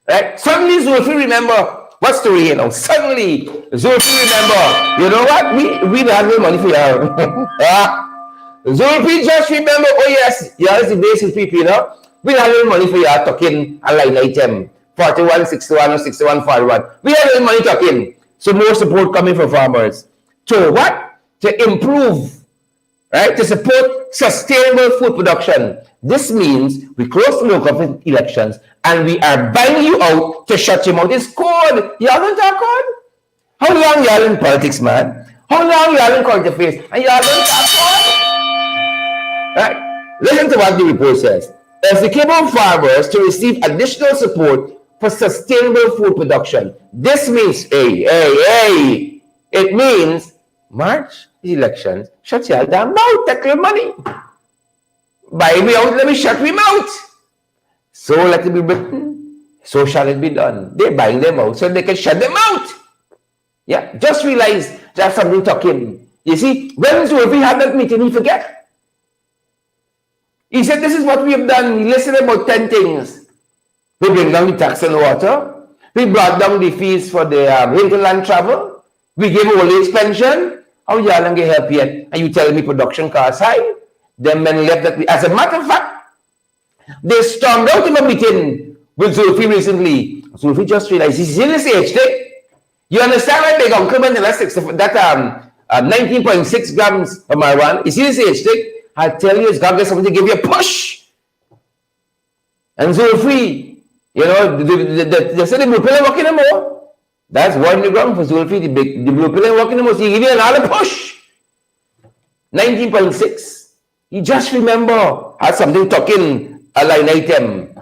Right? Suddenly Zulfi remember what's the story here now? Suddenly Zulfi remember, you know what? We have no money for you. Zulfi just remember, oh yes, is the basic people, you know. We have no money for you talking a line item 4161 or 6141. We have no money talking. So more support coming from farmers. So what? To improve, right, to support sustainable food production. This means we close the local government elections and we are buying you out to shut your mouth. It's code. Y'all don't talk code? How long y'all in politics, man? How long y'all in current affairs? And y'all don't talk code? Right? Listen to what the report says. Applicable farmers to receive additional support for sustainable food production. This means, it means March elections, shut your damn mouth, take your money. Buy me out, let me shut me mouth. So let it be written, so shall it be done. They're buying them out so they can shut them out. Yeah, just realize there's something talking. You see, when Zulfi had that meeting, he forget. He said, this is what we have done. He listed about 10 things. We bring down the tax on water. We brought down the fees for the hinterland travel. We gave old age pension. How y'all don't get help yet? And you telling me production costs high? Them men left that. As a matter of fact, they stormed out in a meeting with Zulfi recently. Zulfi just realized he's in his age thing. You understand why big uncle went in that 19.6 grams of marijuana? Is in his age thing? I tell you, it's got to get something to give you a push. And Zulfi, you know, they said the blue pill ain't working anymore. That's one in the ground for Zulfi. The blue pill ain't working anymore, so he give you another push. 19.6. You just remember, had something talking a line item.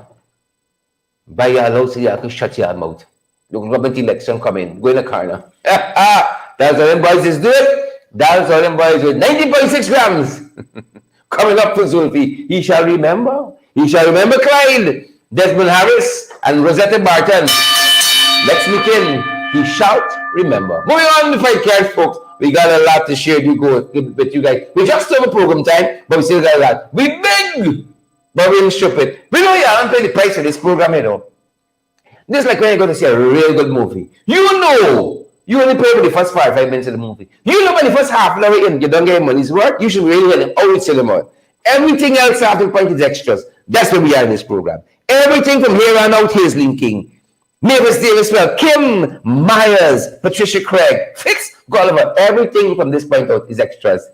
Buy your house, you have to shut your mouth. Look, government election coming. Go in the car now. That's how them boys is doing. That's how them boys do. 19.6 grams. Coming up for Zulfi. He shall remember. He shall remember Clyde, Desmond Harris, and Rosetta Barton. Next meeting, he shall remember. Moving on to fight cards, folks. We got a lot to share with you guys. We just have a program time, but we still got a lot. We big, but we ain't stupid. We know you haven't paid the price for this program, you know. Just like when you're going to see a real good movie. You know, you only pay for the first 5 minutes of the movie. You know when the first half an hour in, you don't get your money's worth, you should really get an out cinema. Everything else after the point is extras. That's where we are in this program. Everything from here on out, here's linking. Mavis Davis, well, Kim Myers, Patricia Craig, Fitz Gulliver, everything from this point out is extras.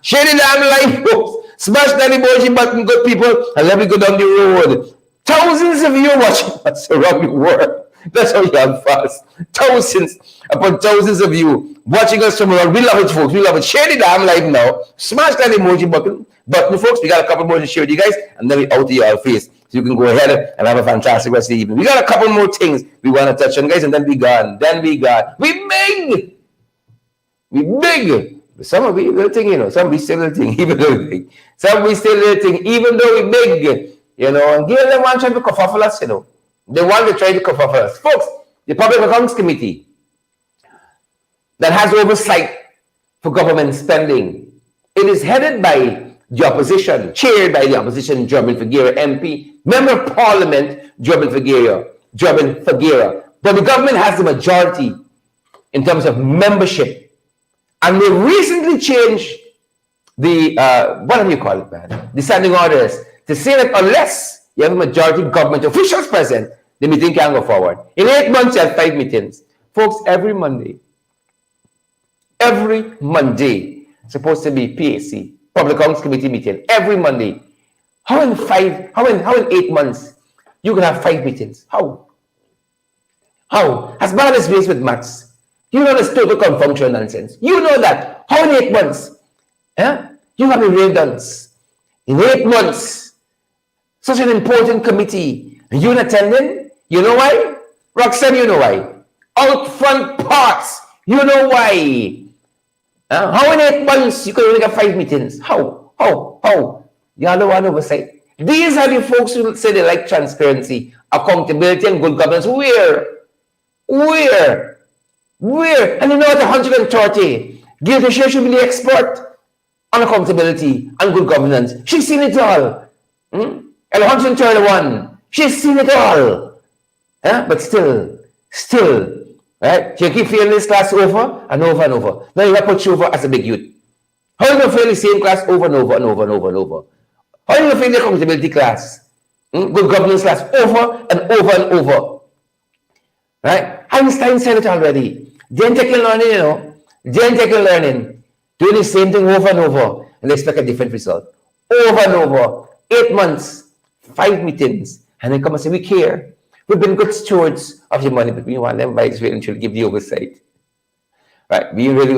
Share the damn line, folks. Smash that emoji button, good people, and let me go down the road. Thousands of you watching us around the world. That's how young fast. Thousands upon thousands of you watching us from around. We love it, folks. We love it. Share the damn live now. Smash that emoji button. But, folks, we got a couple more to share with you guys, and then we out to your face. So you can go ahead and have a fantastic rest of the evening. We got a couple more things we want to touch on, guys, and then we gone. We big. We big. Some of we little thing, you know. Some we still little thing, even though we big. Some we still little thing, even though we big. You know, and give them one try to cough for us, you know. They want to try to cough for us. Folks, the Public Accounts Committee that has oversight for government spending, it is headed by the opposition, chaired by the opposition, Jobin Figuera, MP, Member of Parliament, Jobin Figuera. But the government has the majority in terms of membership. And they recently changed the, what do you call it, man? The standing orders to say that unless you have a majority government officials present, the meeting can go forward. In 8 months, you have 5 meetings. Folks, every Monday, supposed to be PAC, Public Accounts Committee meeting, every Monday. How in 8 months, you can have 5 meetings? How? As bad as ways with maths, you know this total confunctional nonsense. You know that. How in 8 months? You have a real dance. In 8 months, such an important committee, and you're not attending? You know why? Roxanne, you know why? Out front parts, you know why? How in 8 months you can only get 5 meetings? How? You are the one oversight. These are the folks who say they like transparency, accountability, and good governance. Where? And you know what? 130. Gilda Shea should be the expert on accountability and good governance. She's seen it all. And 131. She's seen it all. But still, right? You keep failing this class over and over and over. Now you have to put you over as a big youth. How are you going to fail the same class over and over and over and over and over? How are you going to fail the accountability class? Good governance class over and over and over. Right? Einstein said it already. Genetic learning, you know. Genetic learning. Doing the same thing over and over. and they expect a different result. Over and over, 8 months, 5 meetings, and they come and say, we care. We've been good stewards of your money, but we want them by Israel to give the oversight. Right?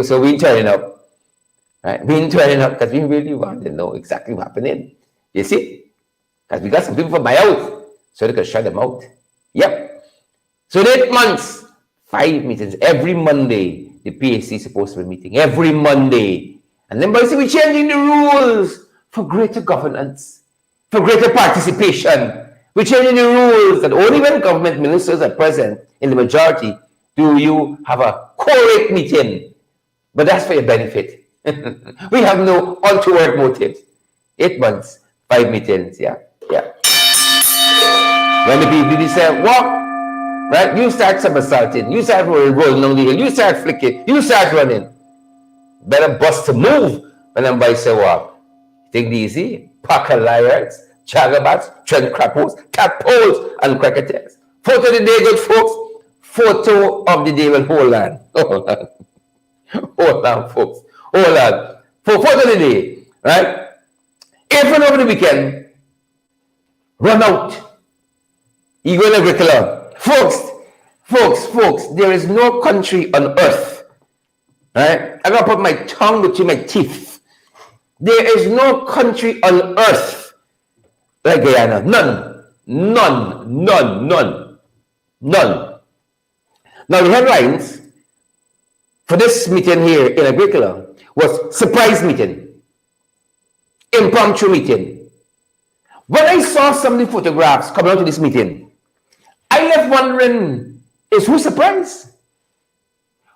So we turning up. Right? We turning up because we really want to know exactly what's happening. You see? Because we got some people from my house, so they can shut them out. Yep. So 8 months, 5 meetings. Every Monday, the PAC is supposed to be meeting. Every Monday. And then by say we're changing the rules for greater governance, for greater participation. We're changing the rules that only when government ministers are present in the majority do you have a correct meeting. But that's for your benefit. We have no untoward motives. 8 months, 5 meetings. Yeah. When the people say, walk, right? You start somersaulting, you start rolling down the hill, you start flicking, you start running. Better bust to move when I'm by say walk. Take it easy. Pack of liars, jagabats, trend crappos, tadpoles, and cricketers. Photo of the day, good folks. Photo of the day will hold on. Hold on, folks. Hold on. For photo of the day, right? Even over the weekend, run out. You go to Agricola. Folks, there is no country on earth. Right? I gotta put my tongue between my teeth. There is no country on earth like Guyana. None. Now the headlines for this meeting here in Agricola was surprise meeting, impromptu meeting. When I saw some of the photographs coming out to this meeting, I left wondering, is who surprised?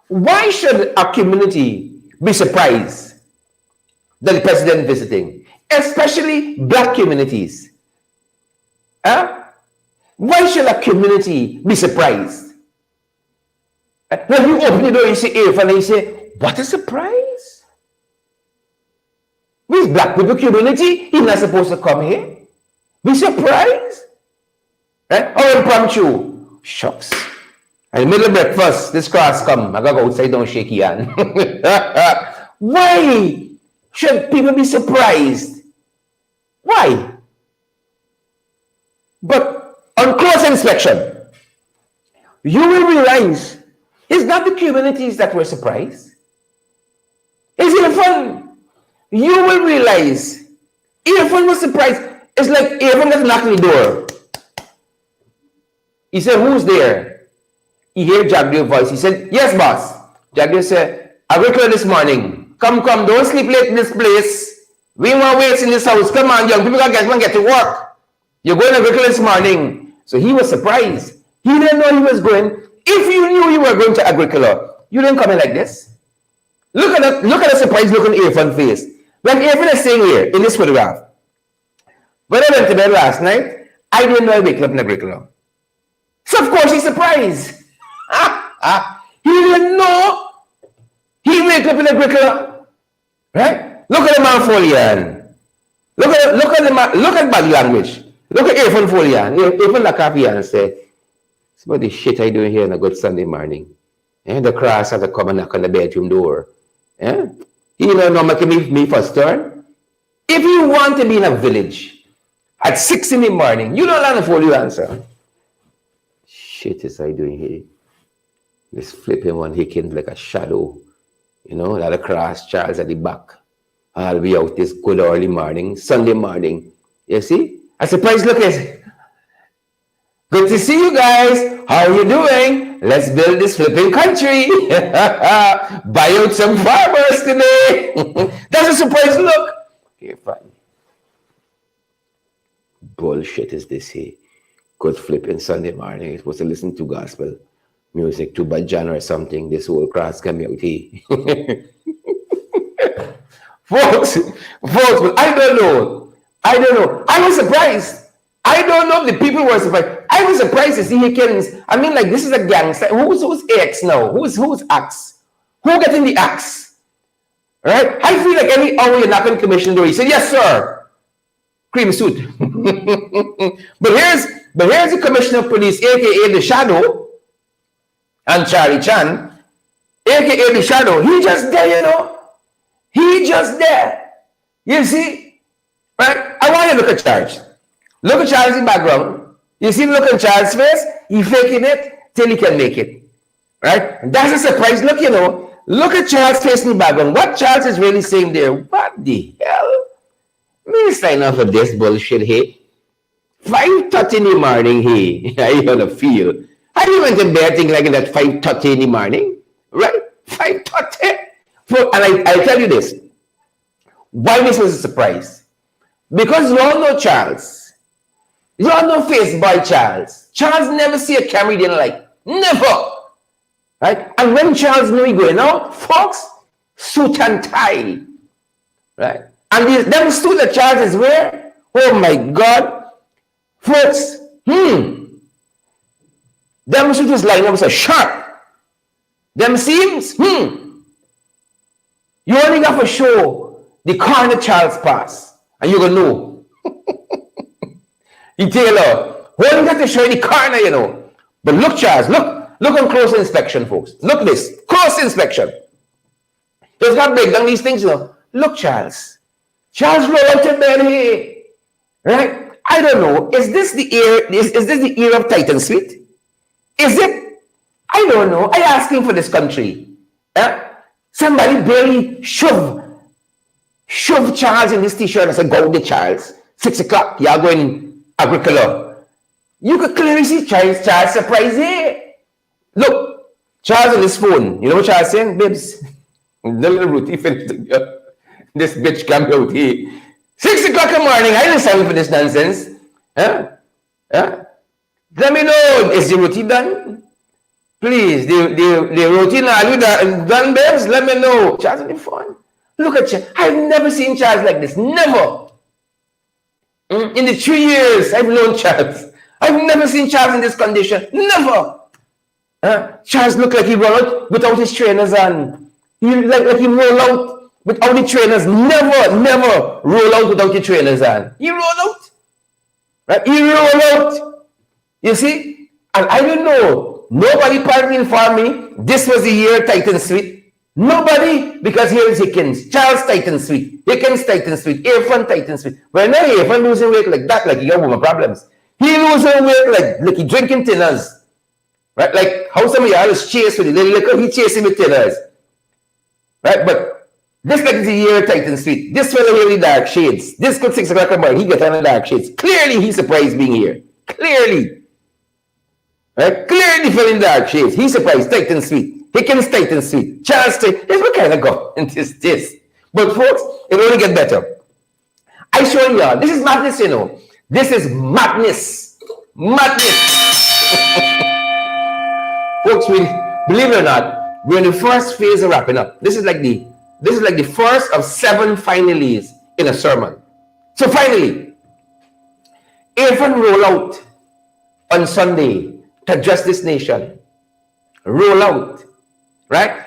Why should a community be surprised that the president is visiting, especially black communities? Why should a community be surprised? When you open the door, you see Irfaan, and you say, what a surprise? This black people community, he's not supposed to come here. Be surprised? Or impromptu? Shucks. In the middle of breakfast, this class come. I gotta go outside, don't shake your hand. Why should people be surprised? Why? But on close inspection, you will realize it's not the communities that were surprised. It's Irfaan. You will realize Irfaan was surprised. It's like Irfaan got knocked on the door. He said, who's there? He heard Jagdio's voice. He said, yes, boss. Jagdio said, Agricola this morning. Come, don't sleep late in this place. We want waits in this house. Come on, young people gotta get to work. You're going to Agricola this morning. So he was surprised. He didn't know he was going. If you knew you were going to Agricola, you didn't come in like this. Look at the surprise look on Irfaan's face. When Irfaan is saying here in this photograph, when I went to bed last night, I didn't know I wake up in Agricola. So of course he's surprised. He didn't know he wake up in Agricola. Right? Look at the man Folian. Look at body language. Look at Irfaan Folian. Irfaan look up here and say, it's about the shit I doing here on a good Sunday morning. The cross has to come and knock on the bedroom door. You know, making me first turn. If you want to be in a village at 6 in the morning, you don't learn to follow your answer. Shit is I doing here? This flipping one hicking like a shadow. You know, that the cross Charles at the back. I'll be out this good early morning, Sunday morning. You see? A surprise look is, good to see you guys. How are you doing? Let's build this flipping country. Buy out some farmers today. That's a surprise look. Here, fine. Bullshit is this here. Good flipping Sunday morning. You're supposed to listen to gospel music, to Bajan or something. This whole class coming out here. Folks, but I don't know. I was surprised. I don't know if the people were surprised. I was surprised to see Hickens. I mean, like, this is a gangster. Who's X now? Who's Axe? Who getting the axe? Right? I feel like every hour you're knocking commission door, you say, yes, sir. Cream suit. but here's the commissioner of police, aka the Shadow, and Charlie Chan, aka the Shadow. He just there, you know. He just there. You see, right? I want you to look at Charles. Look at Charles in background. You see, look at Charles' face. He faking it till he can make it, right? And that's a surprise. Look, you know, look at Charles' face in the background. What Charles is really saying there? What the hell? Me sign off for this bullshit here. 5:30 in the morning here. How you gonna feel? How you went to bed thinking like that 5:30 in the morning? Right? 5:30. And I tell you this. Why this was a surprise? Because you all know Charles. You all know face by Charles. Charles never see a camera he didn't like. Never. Right? And when Charles knew he going out, folks, suit and tie. Right? And them suit that Charles is wearing, oh my God. Folks, them suit is lining up so sharp. Them seams, you only got for show the corner Charles pass, and you're gonna know. You Taylor, only got to show you the corner, you know. But look, Charles, look on close inspection, folks. Look this, close inspection. He's got to break down these things, you know. Look, Charles. Charles roll out to bed here, right? I don't know. Is this the ear? Is this the ear of Titan Sweet? Is it? I don't know. I asking for this country. Somebody barely shove Charles in this t-shirt and said, "Go with Charles. 6 o'clock. Y'all going agricolor." You could clearly see Charles surprised here. Look, Charles on his phone. You know what Charles saying? "Babes, the little routine this bitch come out here. 6 o'clock in the morning. I didn't sign for this nonsense. Let me know. Is the routine done? Please, the routine, are you done, babes? Let me know." Charles on the phone. Look at Charles. I've never seen Charles like this. Never. In the 3 years I've known Charles, I've never seen Charles in this condition. Never. Charles looked like he rolled out without his trainers on. He like he rolled out without the trainers. Never roll out without the trainers on. He rolled out. Right? He rolled out. You see? And I don't know. Nobody partly informed me this was the year Titan Sweet. Nobody, because here is Hickens. Charles Titan Sweet. Hickens Titan Sweet. Irfaan Titan Sweet. Well, now Irfaan losing weight like that, like he got woman problems. He losing weight like he drinking tinners. Right? Like how some of y'all is chased with the little liquor, he chasing with tinners. Right? But this like the year Titan Sweet. This fellow here with dark shades. This good 6 o'clock in the morning, he gets on the dark shades. Clearly he's surprised being here. Clearly. Right? Clearly feeling dark shades. He's surprised. Titan Sweet. Hickens Titan Sweet. Charles Titan. This what kind of government is this? But folks, it will only get better. I show y'all. This is madness, you know. This is madness. Madness. Folks, believe it or not, we're in the first phase of wrapping up. This is like the first of 7 finales in a sermon. So finally, Irfaan roll out on Sunday to address this nation. Roll out. Right?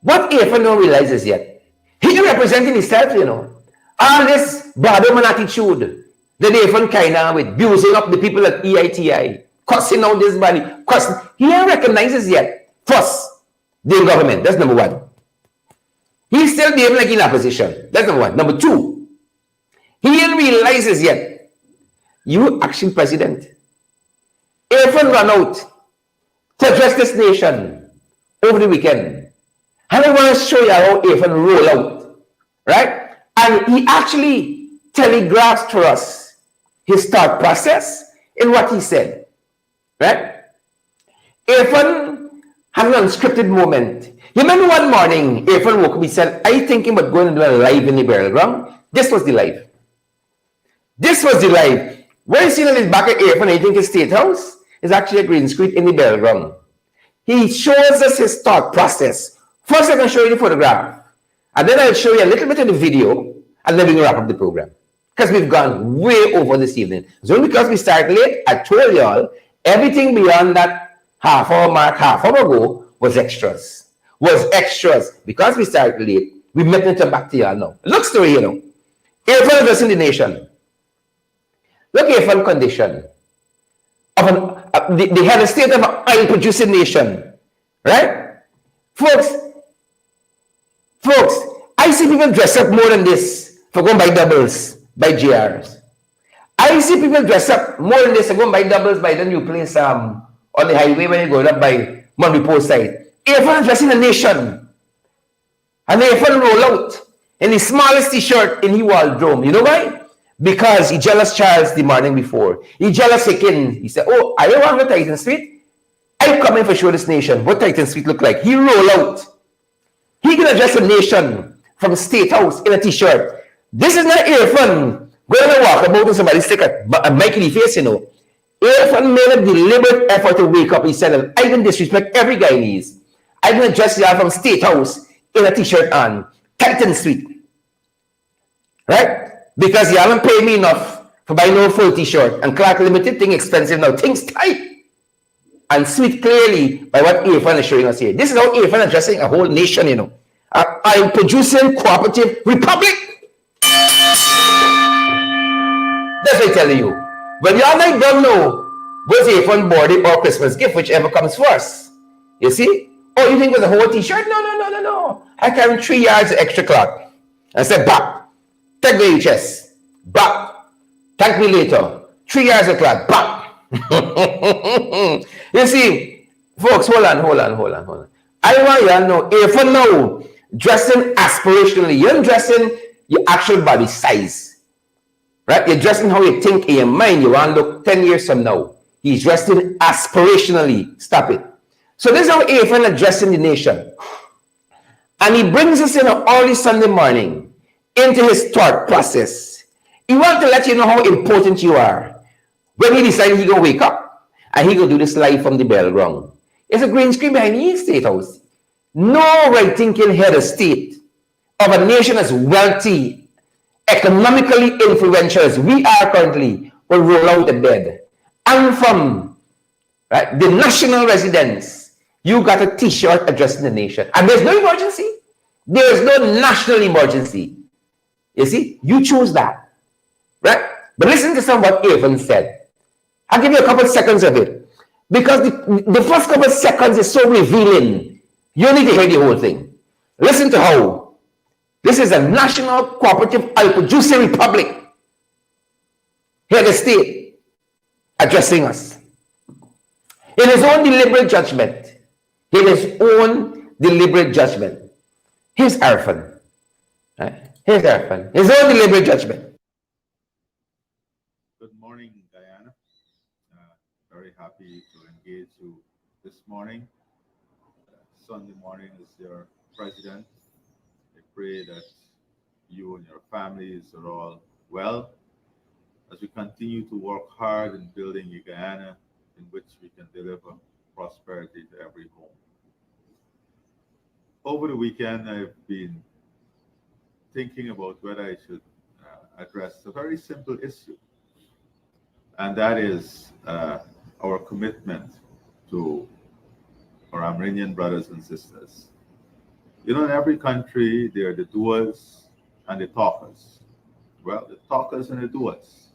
What Irfaan don't realize is yet, he representing himself, you know. All this bottom attitude that Irfaan kind of with, abusing up the people at EITI, cussing out this body, cussing. He ain't recognizes yet, first, the government. That's number one. He still behaving like in opposition. That's number one. Number two, he ain't realizes yet, you acting president. Irfaan run out to address this nation over the weekend. And I want to show you how Irfaan roll out. Right? And he actually telegraphs for us his thought process in what he said. Right? Irfaan had an unscripted moment. You remember one morning, Irfaan woke up, he said, "Are you thinking about going to do a live in the burial ground?" This was the live. This was the live. Where you see on his back of Irfaan, I think his state house is actually a green screen in the burial ground. He shows us his thought process. First, I can show you the photograph. And then I'll show you a little bit of the video, and then we can wrap up the program. Because we've gone way over this evening. It's only because we started late. I told y'all, everything beyond that half hour mark, half hour ago, was extras. Because we started late, we met into back to y'all now. Look story, you know. Irfaan addressing the nation. Look Irfaan condition. They had a state of an oil-producing nation. Right? Folks, I see people dress up more than this for going by doubles, by GRs. I see people dress up more than this, go by doubles by the new place on the highway when you're going up by Monday Post side. Irfaan dressing a nation. And Irfaan roll out in the smallest t-shirt in his wardrobe. You know why? Because he jealous Charles the morning before. He jealous Hicken. He said, oh, I don't want to go Titan Street. I'm coming for show this nation. What Titan Street look like? He roll out. He gonna dress a nation from State House in a t-shirt. This is not Irfaan going to walk about and somebody stick a mic in the face, you know. Irfaan made a deliberate effort to wake up. He said, I can disrespect every guy in these. I'm going to dress y'all from State House in a t-shirt on Titan Street. Right? Because y'all don't pay me enough for buying no full t-shirt. And Clark Limited thing expensive now. Things tight. And sweet clearly by what Irfaan is showing us here. This is how Irfaan is addressing a whole nation, you know. I'm producing cooperative republic. That's what I tell you. Well, y'all like don't know what's Irfaan birthday or Christmas gift, whichever comes first. You see? Oh, you think it was a whole t-shirt? No. I carry 3 yards of extra cloth. I said, back. Take me chest. Back. Thank me later. 3 yards of cloth. Back. You see, folks, hold on. I want y'all to know, Irfaan now, dressing aspirationally. You're dressing your actual body size. Right? You're dressing how you think in your mind. You want to look 10 years from now. He's dressing aspirationally. Stop it. So this is how Irfaan addressing the nation. And he brings us in an early Sunday morning into his thought process. He wants to let you know how important you are. When he decided he going to wake up and he going to do this live from the bell ground. There's a green screen behind his State House. No right-thinking head of state of a nation as wealthy, economically influential as we are currently will roll out the bed. And from right, the national residence, you got a t-shirt addressing the nation. And there's no emergency. There's no national emergency. You see, you choose that. Right? But listen to some of what Irfaan said. I'll give you a couple seconds of it. Because the first couple seconds is so revealing. You need to hear the whole thing. Listen to how this is a national cooperative oil producing republic. Here the state addressing us. In his own deliberate judgment. Here's Irfaan. Right? Here's Irfaan. His own deliberate judgment. Good morning, Diana. Very happy to engage you this morning. Sunday morning is your president. I pray that you and your families are all well as we continue to work hard in building a Guyana in which we can deliver prosperity to every home. Over the weekend, I've been thinking about whether I should address a very simple issue, and that is our commitment to our Amerindian brothers and sisters. You know, in every country, there are the doers and the talkers. Well, the talkers and the doers.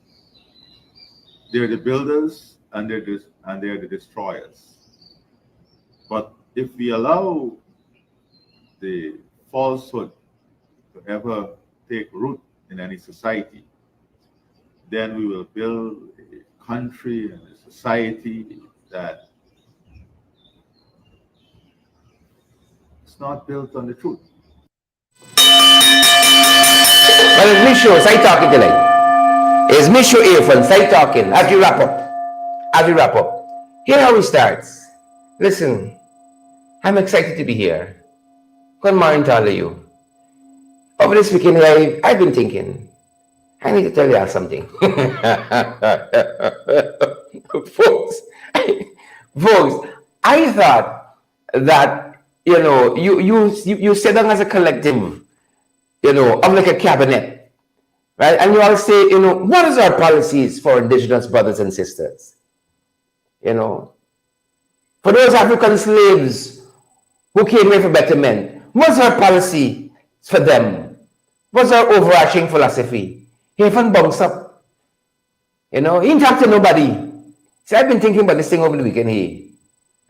They're the builders and they're the destroyers. But if we allow the falsehood to ever take root in any society, then we will build a country and a society that is not built on the truth. But it's me show, say talking tonight. It's me show Irfaan, say talking as we wrap up. Here how it starts. Listen, I'm excited to be here. Good morning to all of you. Over this weekend, I've been thinking, I need to tell you something. folks, I thought that, you sit down as a collective, of like a cabinet, right? And you all say, what is our policies for indigenous brothers and sisters? For those African slaves who came here for betterment, what's our policy for them? What's our overarching philosophy? Irfaan bunks up. He didn't talk to nobody. See, I've been thinking about this thing over the weekend here.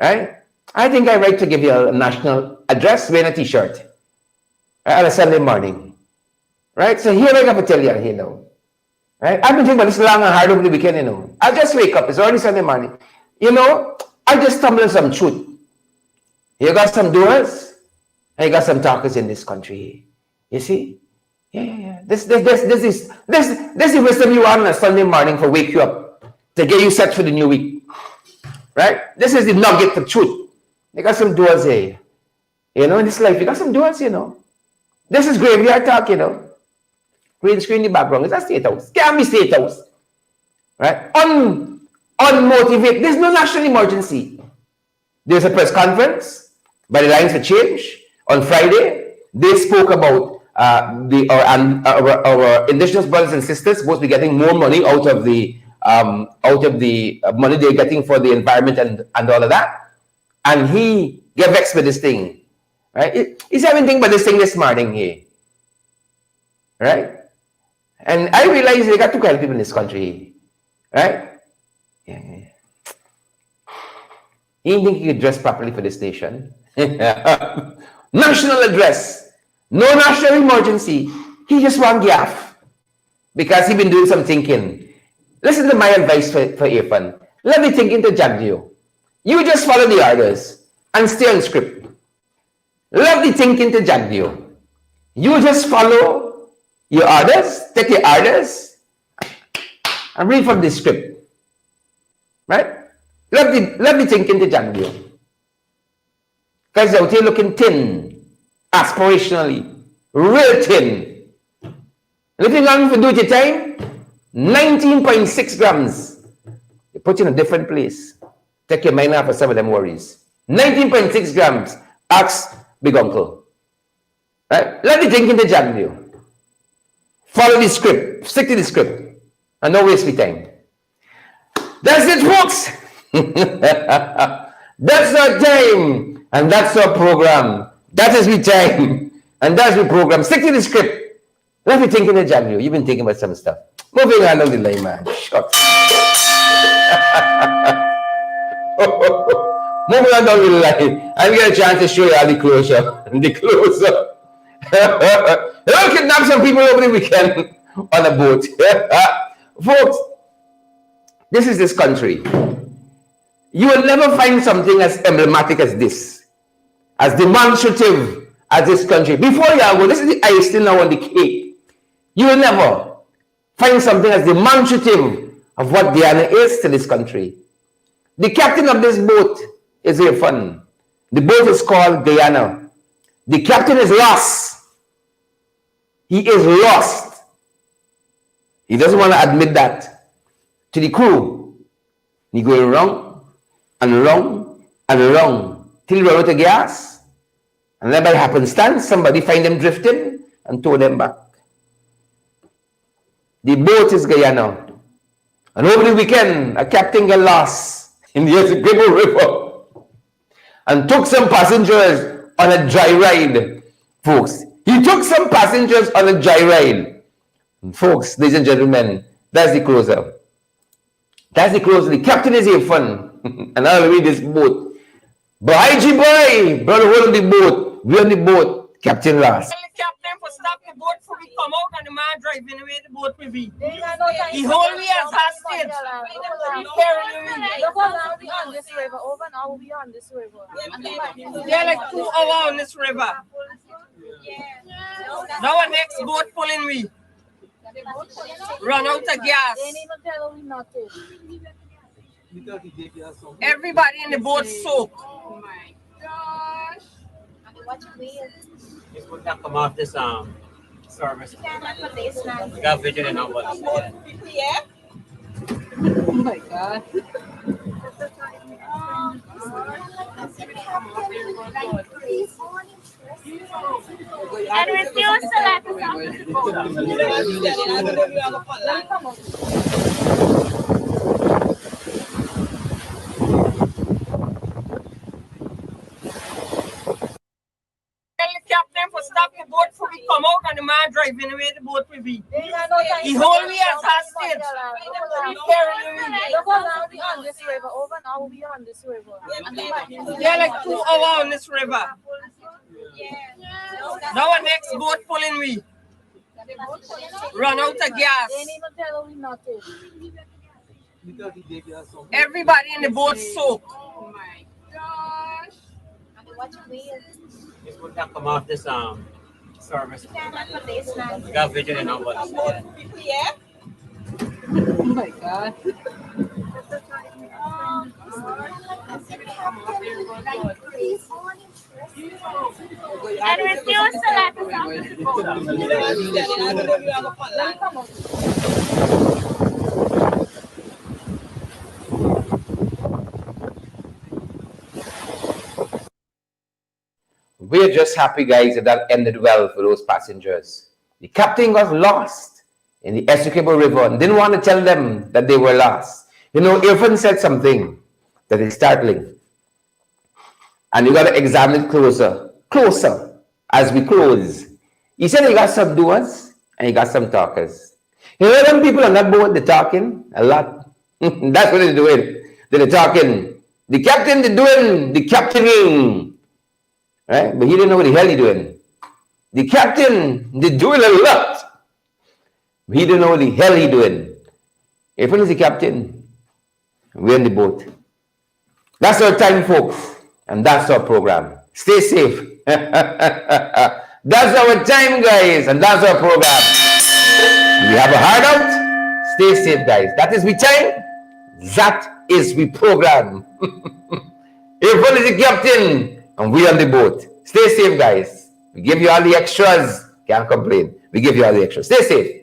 Right? I think I right to give you a national address wearing a t-shirt on a Sunday morning. Right? So here I got to tell you here now. Right? I've been thinking about this long and hard over the weekend, you know. I just wake up. It's already Sunday morning. You know, I just stumble on some truth. You got some doers and you got some talkers in this country. You see? Yeah. This is the wisdom you want on a Sunday morning for wake you up to get you set for the new week. Right? This is the nugget of truth. You got some doers here. You know, in this life, you got some doers, you know. This is graveyard talk, you know. Green screen in the background. It's a state house. Can't be state house. Right? Unmotivated. There's no national emergency. There's a press conference by the Lines for Change on Friday. They spoke about our indigenous brothers and sisters supposed to be getting more money out of the money they're getting for the environment and all of that. And he get vexed with this thing. Right? He's having think about this thing this morning here. Right? And I realize they got two kind of people in this country. Right? Yeah. He didn't think he could dress properly for this nation. National address. No national emergency. He just want gaff. Because he been doing some thinking. Listen to my advice for Irfaan. Let me think into Jagdio. You just follow the orders and stay on script. Let me think into Jagdio. You just follow your orders, take your orders, and read from the script. Right? Let me think into Jagdio. Guys out here looking thin, aspirationally, real thin. Looking on for duty time, 19.6 grams. They put you in a different place. Take your mind off of some of them worries. 19.6 grams. Ask Big Uncle. Right? Let me think into Jagdio. Follow the script. Stick to the script. And don't waste my time. That's it, folks. That's our time. And that's our program. That is my time. And that's my program. Stick to the script. Let me think into Jagdio. You've been thinking about some stuff. Moving on down the line, man. Shucks. Moving on down the line. I get a chance to show you all the closure. The closure. They kidnap some people over the weekend on a boat. Folks, this is this country. You will never find something as emblematic as this, as demonstrative as this country. Before you go, this is the icing now on the cake. You will never find something as demonstrative of what Guyana is to this country. The captain of this boat is Irfaan. The boat is called Guyana. The captain is lost. He is lost. He doesn't want to admit that to the crew. He going wrong and wrong and wrong till he run out of gas. And then by happenstance, somebody find them drifting and tow them back. The boat is Guyana. And over the weekend, a captain got lost in the Essequibo River and took some passengers on a dry ride, folks. He took some passengers on a dry ride. And folks, ladies and gentlemen, that's the closer. That's the closer. The captain is Irfaan. And I'll read this boat. Bye, G-boy. Brother, hold on the boat. We on the boat. Captain lost. Captain for stop the boat for we come out and the man driving away the boat will be. He hold me as hostage. He carry me. Look now, we on this river. Over now, we on this river. They're like 2 hours on this river. Now our next boat pulling me. Run out of gas. They didn't even tell me not to. Everybody in the boat soak. Oh my gosh. What you mean? This would not come off this service. We got video and all that. Yeah. Oh my god. And refuse to let us off the boat. Captain for stop the boat for we come out and the man driving away the boat will be. He hold me as hostage. He carry me. Look now, we on this river. Over now, we on this river. They're like 2 hours on this river. Now our next boat pulling me. run out of gas. Everybody in the boat soak. Oh my gosh. This would have come off this service. We got video and all that. Yeah. Oh my god. And refuse to let us out. We're just happy, guys, that that ended well for those passengers. The captain got lost in the Essequibo River and didn't want to tell them that they were lost. You know, Irfaan said something that is startling. And you got to examine it closer as we close. He said he got some doers and he got some talkers. You know, them people on that boat, they're talking a lot. That's what they're doing. They're talking. The captain, they're doing the captaining. Right? But he didn't know what the hell he doing. The captain, they doing a lot. But he didn't know what the hell he doing. Irfaan is the captain. We're in the boat. That's our time, folks. And that's our program. Stay safe. That's our time, guys. And that's our program. We have a hard out. Stay safe, guys. That is we time. That is we program. Irfaan is the captain. And we on the boat. Stay safe, guys. We give you all the extras. Can't complain. We give you all the extras. Stay safe.